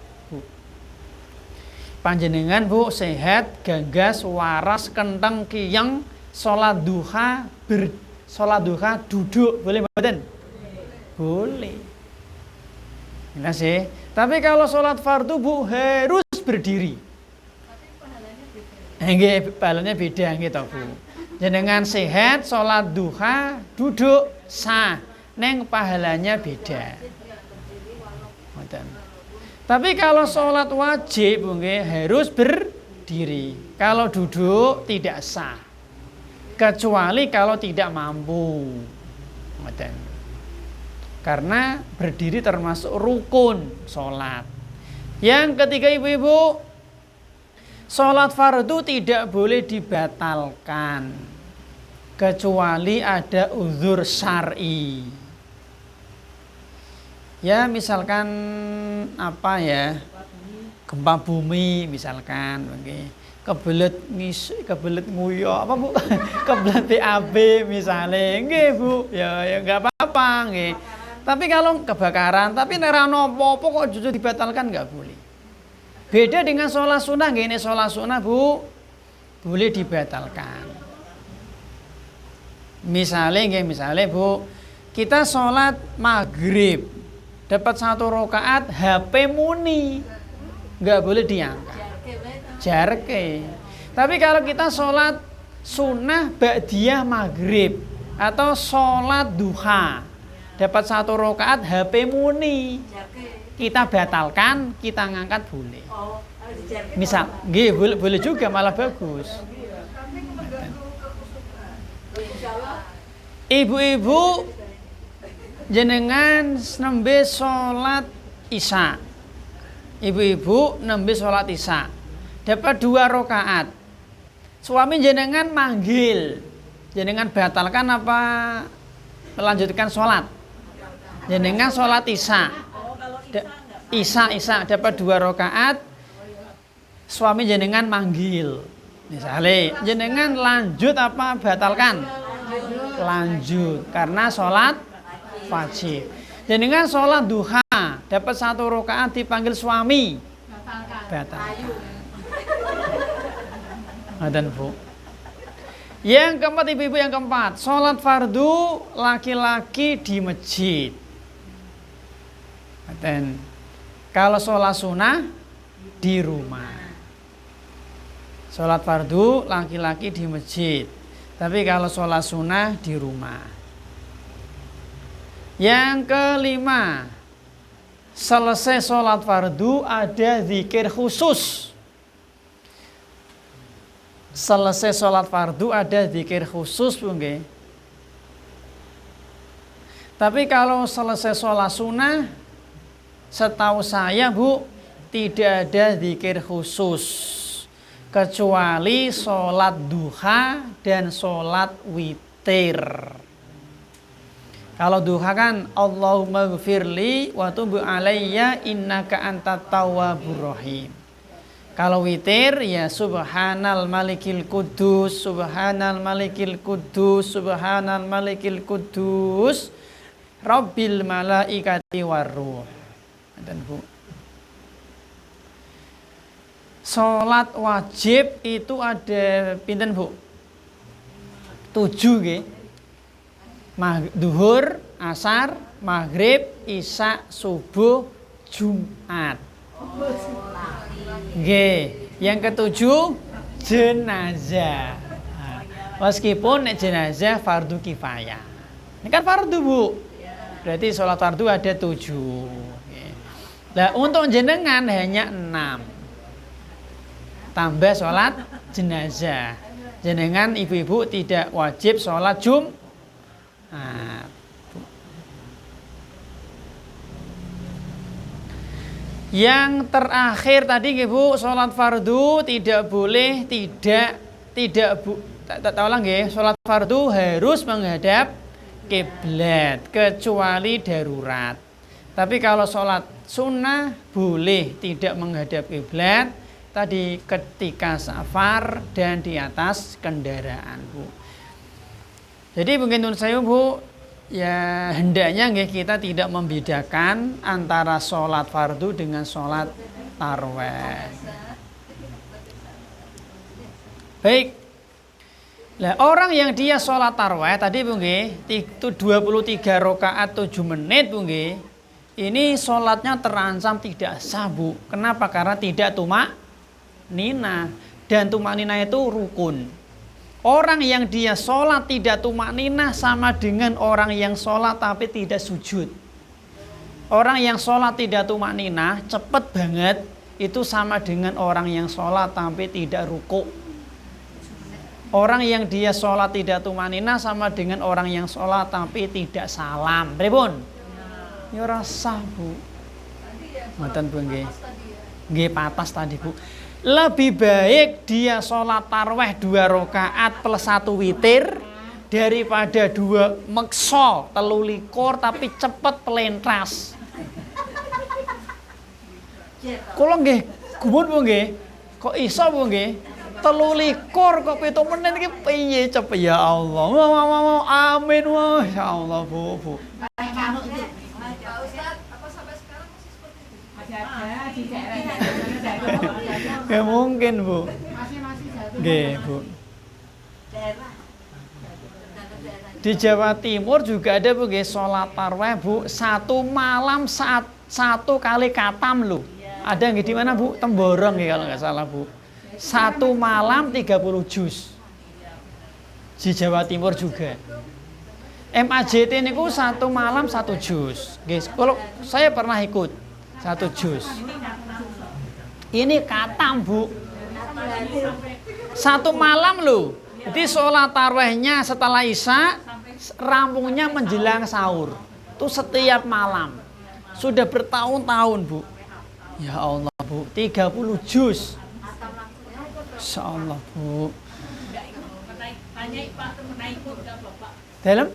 S1: Panjenengan Bu sehat, gagas, waras, kenteng, kiyang, sholat duha duduk, boleh mboten? Boleh. Jelas ya. Tapi kalau sholat fardu Bu harus berdiri. Nggih, pahalanya beda gitu Bu. Jenengan sehat, sholat duha, duduk, sah. Neng pahalanya beda. Tapi kalau sholat wajib harus berdiri. Kalau duduk tidak sah. Kecuali kalau tidak mampu. Karena berdiri termasuk rukun sholat. Yang ketiga ibu-ibu, sholat fardu tidak boleh dibatalkan kecuali ada uzur syar'i. Ya misalkan apa ya, gempa bumi misalkan, kebelet nguyo apa Bu, kebelet BAB misalnya, nggih Bu, ya nggak apa-apa nggih. Tapi kalau kebakaran, tapi nerano apa-apa kok justru dibatalkan nggak boleh. Beda dengan sholat sunnah, ini sholat sunnah Bu boleh dibatalkan. Misalnya Bu, kita sholat maghrib dapat 1 rakaat, HP muni, nggak boleh diangkat. Jarke. Tapi kalau kita sholat sunnah ba'diyah maghrib atau sholat duha dapat 1 rakaat, HP muni, kita batalkan, kita ngangkat boleh. Misal, boleh juga, malah bagus. Ibu-ibu jenengan nembe sholat isya. Ibu-ibu nembe sholat isya, dapat 2 rakaat. Suami jenengan manggil, jenengan batalkan apa melanjutkan sholat? Jenengan sholat isya. Isya dapat 2 rakaat. Suami jenengan manggil, misalnya jenengan lanjut apa batalkan? Lanjut, karena sholat wajib. Jenengan sholat duha dapat 1 rakaat, dipanggil suami, batalkan. Adan Bu. Yang keempat ibu-ibu, yang keempat, sholat fardu laki-laki di masjid. Dan kalau sholat sunnah di rumah. Sholat fardu laki-laki di masjid. Tapi kalau sholat sunnah di rumah. Yang kelima, selesai sholat fardu ada zikir khusus. Selesai sholat fardu ada zikir khusus Bu nggih. Tapi kalau selesai sholat sunnah, setahu saya Bu, tidak ada zikir khusus kecuali sholat duha dan sholat witir. Kalau duha kan Allahumma gfirli wa tub alayya innaka antat tawwabur rahim. Kalau witir ya subhanal malikil kudus, subhanal malikil kudus, subhanal malikil kudus, rabbil malaikati waruh. Dan Bu. Salat wajib itu ada pinten Bu? 7 nggih. Duhur, asar, maghrib, isya, subuh, Jumat. Nggih, yang ketujuh jenazah. Nah, meskipun jenazah fardu kifayah. Ini kan fardu Bu. Berarti sholat fardu ada 7. Nah, untuk jenengan hanya 6. Tambah sholat jenazah. Jenengan ibu-ibu tidak wajib sholat Jumat. Yang terakhir tadi Bu, sholat fardu tidak boleh sholat fardu harus menghadap kiblat kecuali darurat. Tapi kalau sholat sunnah boleh tidak menghadap kiblat tadi ketika safar dan di atas kendaraan Bu. Jadi mungkin saya Bu, ya hendaknya kita tidak membedakan antara sholat fardu dengan sholat tarawih. Baik. Nah, orang yang dia sholat tarawih tadi Bu itu 23 rakaat 7 menit Bu. Ini sholatnya terancam tidak sah Bu. Kenapa? Karena tidak tumak nina, dan tumak nina itu rukun. Orang yang dia sholat tidak tumak ninah sama dengan orang yang sholat tapi tidak sujud. Orang yang sholat tidak tumak ninah cepet banget itu sama dengan orang yang sholat tapi tidak ruku. Orang yang dia sholat tidak tumak ninah sama dengan orang yang sholat tapi tidak salam. Pripun? Ya ora sah Bu. Ngoten Bu nggih. Nggih patas tadi Bu. Lebih baik dia sholat tarawih 2 rakaat plus 1 witir daripada 2 meksa 23 tapi cepet pelentras. Kula nggih gumun Bu nggih. Kok iso Bu nggih? 23 kok 7 menit iki piye cepet ya Allah. Amin ya Allah Bu. Ya mungkin Bu. Nggih Bu. Di Jawa Timur juga ada Bu nggih salat tarawih Bu, 1 malam 1 kali katam lho. Ada nggih di mana Bu? Temborong nggih kalau nggak salah Bu. 1 malam 30 juz. Di Jawa Timur juga. MAJT niku 1 malam 1 juz. Nggih, kalau saya pernah ikut 1 juz. Ini katam Bu. 1 malam loh. Jadi sholat tarawihnya setelah isya, rampungnya menjelang sahur. Itu setiap malam. Sudah bertahun-tahun Bu. Ya Allah Bu, 30 juz. Insya Allah Bu. Dalam?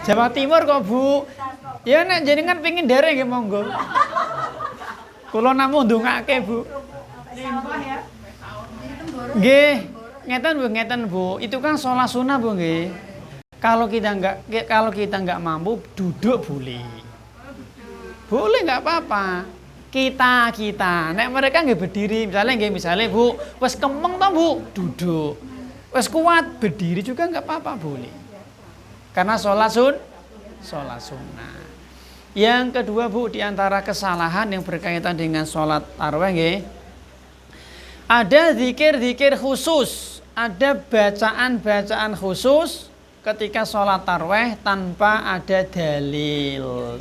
S1: Jawa Timur kok Bu. Ya nek jenengan pengin dereng nggih monggo. Kula namung ndongake Bu. Nggih, ngeten Bu. Itu kan sholat sunnah Bu nggih. Kalau kita nggak mampu duduk boleh. Boleh nggak apa-apa. Kita. Nek mereka nggih berdiri, misalnya Bu, wes kemeng toh Bu, duduk. Wes kuat berdiri juga nggak apa-apa boleh. Karena sholat sunnah. Yang kedua Bu, di antara kesalahan yang berkaitan dengan sholat tarawih nggih, ada zikir-zikir khusus, ada bacaan-bacaan khusus ketika sholat tarawih tanpa ada dalil.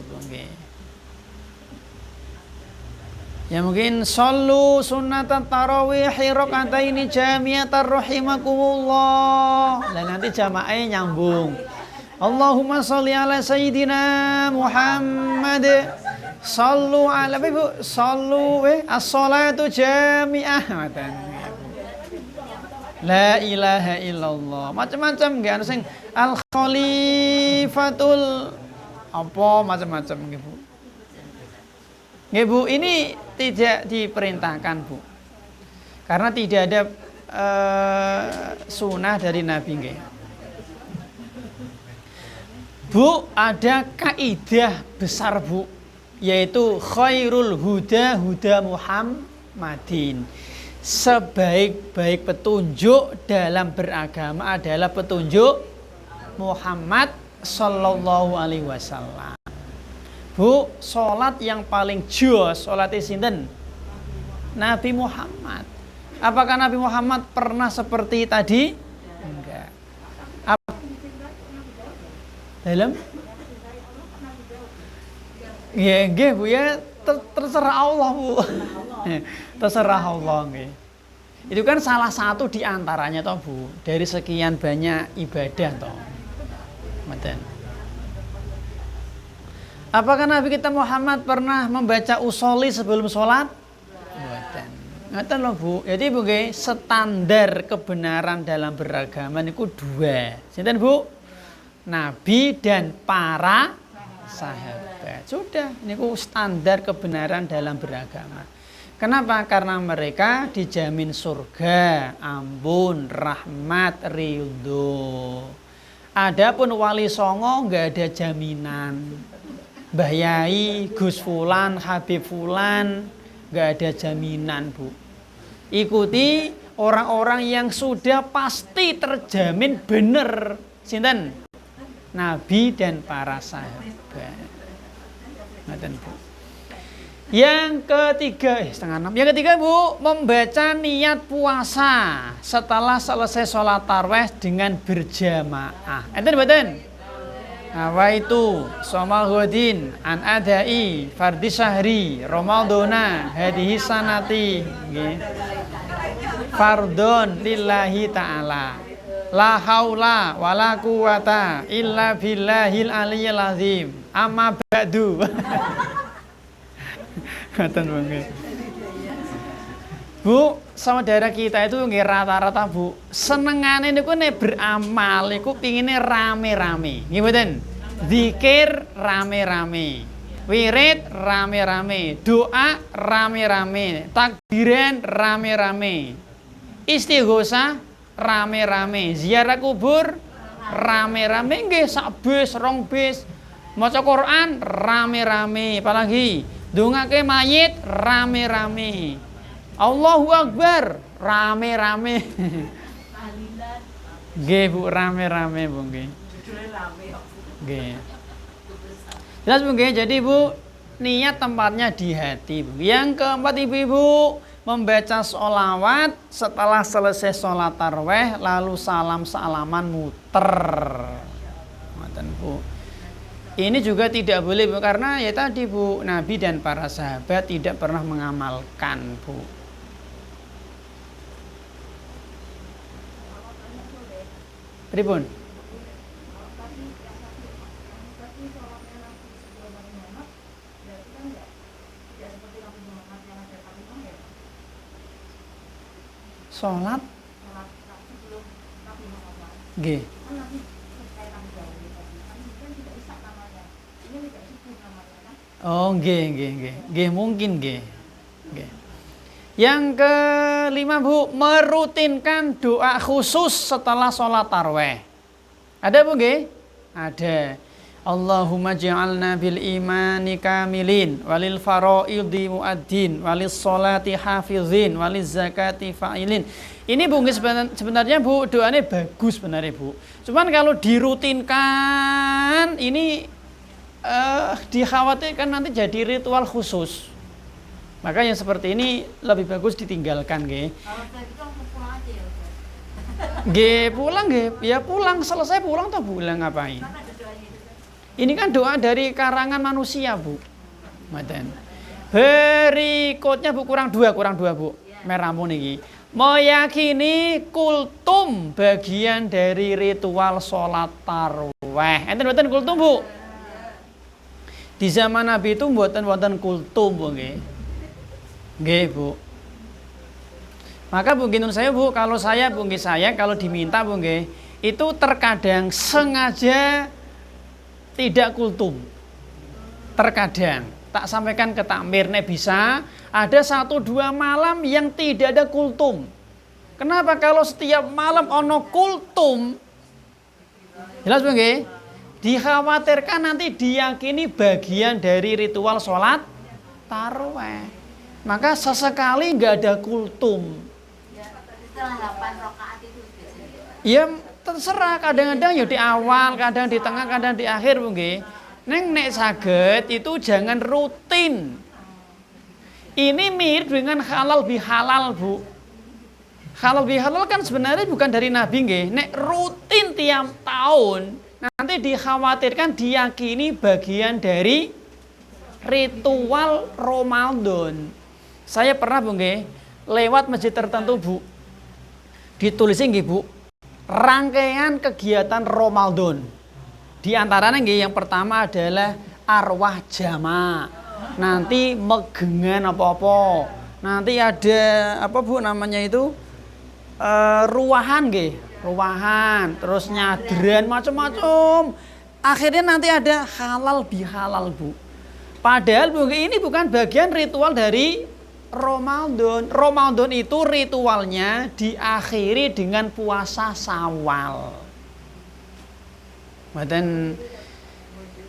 S1: Ya mungkin shollu sunnatat tarawih raka'ataini jami'atan rahimakumullah. Lah nanti jamaahnya nyambung. Allahumma sholli ala sayyidina Muhammad. Sallu ala Bu, sallu as-salatu jami'ah. La ilaha illallah. Macam-macam nggih anu sing al khalifatul apa macam-macam nggih Bu. Nggih Bu, ini tidak diperintahkan Bu. Karena tidak ada sunnah dari Nabi nggih. Bu, ada kaidah besar Bu, yaitu khairul huda huda Muhammadin. Sebaik-baik petunjuk dalam beragama adalah petunjuk Muhammad sallallahu alaihi wasallam. Bu, salat yang paling jos salat sinten? Nabi Muhammad. Apakah Nabi Muhammad pernah seperti tadi? Enggak. Dalam? Ya, nggih Bu ya, terserah Allah Bu. Terserah Allah nggih. Itu kan salah satu di antaranya toh Bu, dari sekian banyak ibadah toh. Mboten. Apakah Nabi kita Muhammad pernah membaca usolli sebelum sholat? Mboten. Ngoten lho Bu. Jadi Bu nggih, standar kebenaran dalam beragama niku dua. Sinten Bu? Nabi dan para sahabat. Sudah, niku standar kebenaran dalam beragama. Kenapa? Karena mereka dijamin surga, ampun, rahmat, ridho. Adapun wali songo nggak ada jaminan. Mbah Yai, Gus Fulan, Habib Fulan, nggak ada jaminan Bu. Ikuti orang-orang yang sudah pasti terjamin bener. Sinten? Nabi dan para sahabat. Ngoten Bu. Yang ketiga, setengah 6. Yang ketiga Bu, membaca niat puasa setelah selesai sholat tarawih dengan berjamaah. Enten mboten? Apa itu? Shomal ghadin an adai fardhi syahri ramadhana hadihi sanati. Nggih. Fardhon lillahi ta'ala. La haula wala quwata illa billahil aliyyil azim. Amma ba'du. Ngoten nggih. Bu, saudara kita itu nggih rata-rata Bu, senengane niku nek beramal niku pingine rame-rame. Nggih mboten? Zikir rame-rame. Wirid rame-rame, doa rame-rame, takbiran rame-rame. Istighosah rame-rame, ziarah kubur rame-rame nggih, sak bis rong bis. Maca Quran rame-rame, apalagi ndongake mayit rame-rame. Allahu Akbar rame-rame. Nggih Bu, rame-rame Bu nggih. Nggih. Jelas Bu nggih, jadi Bu niat tempatnya di hati Bu. Yang keempat Ibu-ibu, membaca sholawat setelah selesai sholat tarawih lalu salam-salaman muter. Ngoten Bu. Ini juga tidak boleh Bu, karena ya tadi Bu, Nabi dan para sahabat tidak pernah mengamalkan Bu. Pripun? Sholat nggih. Oh nggih mungkin nggih. Yang kelima Bu, merutinkan doa khusus setelah sholat tarawih. Ada Bu nggih? Ada. Allahumma ja'alna bil imani kamilin walil faraidi muaddin walis sholati hafizin waliz zakati fa'ilin. Ini Bu sebenarnya Bu, doanya bagus sebenarnya Bu. Cuman kalau dirutinkan ini dikhawatirkan nanti jadi ritual khusus. Maka yang seperti ini lebih bagus ditinggalkan nggih.
S3: Kalau saya itu pulang aja ya.
S1: Nggih, pulang nggih. Ya pulang, selesai pulang toh pulang ngapain? Ini kan doa dari karangan manusia Bu. Maten. Berikutnya Bu, kurang dua Bu. Meramu niki. Meyakini kultum bagian dari ritual sholat tarawih. Enten mboten kultum Bu? Di zaman Nabi itu mboten kultum Bu nggih. Nggih Bu. Maka Bu ginun saya Bu, kalau saya Bu nggih, saya kalau diminta Bu nggih, itu terkadang sengaja tidak kultum. Terkadang. tak sampaikan ke takmir, nek bisa ada 1-2 malam yang tidak ada kultum. Kenapa? Kalau setiap malam ono kultum, jelas nggih? Dikhawatirkan nanti diyakini bagian dari ritual sholat tarawih. Maka sesekali nggak ada kultum.
S3: Setelah 8 rakaat itu biasanya.
S1: Ya terserah, kadang-kadang ya di awal, kadang di tengah, kadang di akhir nggih. Neng nek saged itu jangan rutin. Ini mirip dengan halal bihalal, Bu. Halal bihalal kan sebenarnya bukan dari Nabi nggih. Nek rutin tiap tahun nanti dikhawatirkan diyakini bagian dari ritual Ramadan. Saya pernah Bu nggih lewat masjid tertentu Bu. Ditulisin nggih Bu, rangkaian kegiatan Ramadan. Di antaranya yang pertama adalah arwah jamaah. Nanti megengan apa-apa. Nanti ada apa Bu namanya itu? Ruahan nggih, ruahan, terus nyadran macam-macam. Akhirnya nanti ada halal bihalal Bu. Padahal Bu ini bukan bagian ritual dari Ramadan. Ramadan itu ritualnya diakhiri dengan puasa Syawal. Dan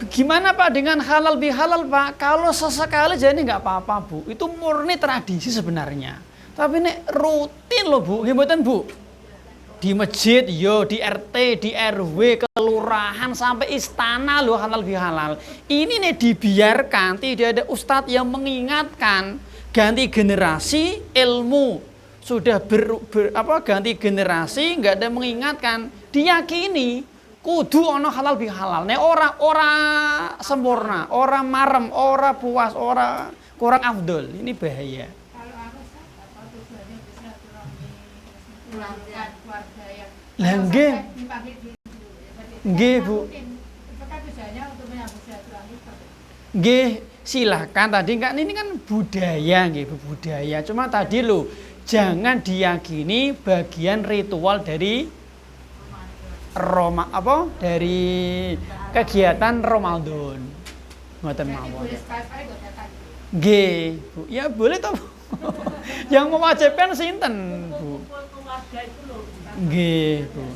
S1: gimana Pak dengan halal bihalal Pak? Kalau sesekali jadi nggak apa-apa Bu. Itu murni tradisi sebenarnya. Tapi ini rutin loh Bu. Gimana Bu? Di masjid, yo, di RT, di RW, kelurahan sampai istana loh halal bihalal. Ini nih dibiarkan, tidak ada ustadz yang mengingatkan. Ganti generasi ilmu sudah ganti generasi nggak ada mengingatkan. Diyakini kudu ono halal bihalal. Nek ora sempurna, ora marem, ora puas, ora kurang afdol. Ini bahaya.
S2: Kalau aku apa tujuannya bisa keluarga yang
S1: Lah nggih. Nggih Bu.
S2: Itu kan tujuannya untuk menyambung silaturahmi.
S1: Nggih, silahkan tadi kan ini kan budaya nggih, budaya. Cuma tadi lo jangan diyakini bagian ritual dari dari kegiatan Ramadan. Ngoten mawon. Nggih, Bu. Ya boleh toh. Yang mewajibkan sinten, Bu? Nggih, Bu.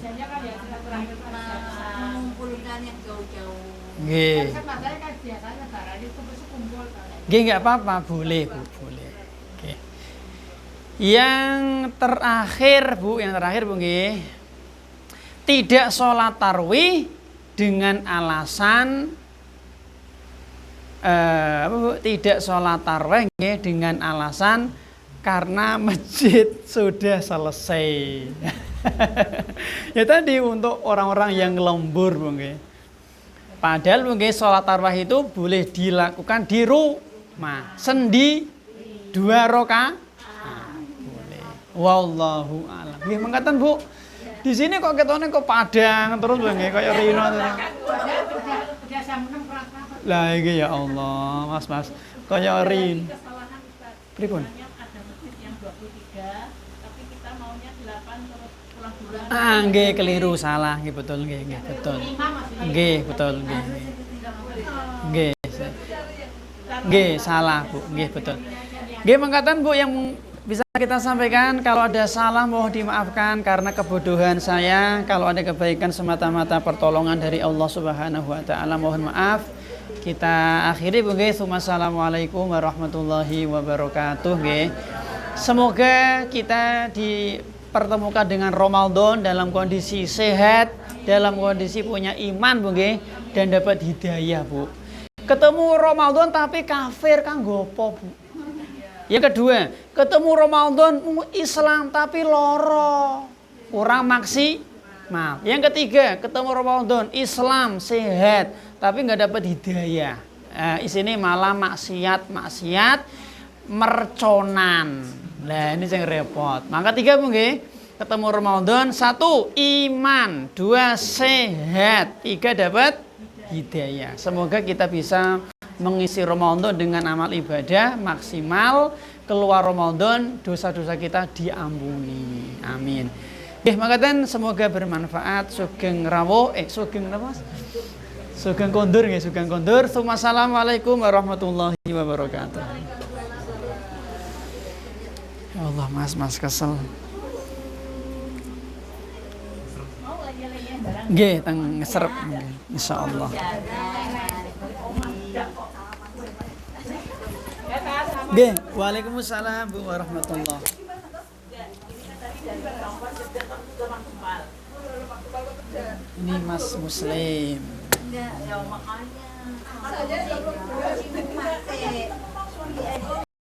S3: Mengumpulkan yang jauh-jauh.
S1: Nggih. Nggih, nggak apa-apa, boleh, Bu, boleh. Oke. Yang terakhir, Bu, nggih. Tidak sholat tarawih dengan alasan tidak sholat tarawih dengan alasan karena masjid sudah selesai. Ya tadi untuk orang-orang yang lembur, padahal sholat tarawih itu boleh dilakukan di rumah sendi 2 rakaat. Boleh. Wallahu a'lam. Nggih mangkaten Bu. Di sini kok ketone kok Padang terus nggih kayak Rino. Lah iki ya Allah, Mas. Kayak Rin. Pripun? Nggih keliru salah nggih betul nggih betul. Nggih betul nggih. Nggih salah Bu, nggih betul. Nggih mangkatan Bu yang bisa kita sampaikan, kalau ada salah mohon dimaafkan karena kebodohan saya. Kalau ada kebaikan semata-mata pertolongan dari Allah Subhanahu wa taala, mohon maaf. Kita akhiri Bu nggih. Wassalamualaikum warahmatullahi wabarakatuh nggih. Semoga kita dipertemukan dengan Ramadan dalam kondisi sehat, dalam kondisi punya iman Bu nggih, dan dapat hidayah Bu. Ketemu Ramadan tapi kafir kan gopo Bu. Yang kedua, ketemu Ramadan Islam tapi loro, kurang maksimal. Yang ketiga, ketemu Ramadan Islam sehat tapi nggak dapat hidayah. Di sini malah maksiat merconan. Nah ini yang repot. Maka 3 mungkin ketemu Ramadan 1 iman, 2 sehat, 3 dapat hidayah. Semoga kita bisa mengisi Ramadan dengan amal ibadah maksimal, keluar Ramadan dosa-dosa kita diampuni. Amin. Makaten semoga bermanfaat. Sugeng rawuh, Sugeng kondur nggih, sugeng kondur. Assalamualaikum warahmatullahi wabarakatuh. Ya Allah, Mas kesel. Nggih, teng ngeserep nggih, insyaallah. Nggih, waalaikumsalam Bu warahmatullahi. Ini Mas Muslim.
S3: Enggak, ya makanya.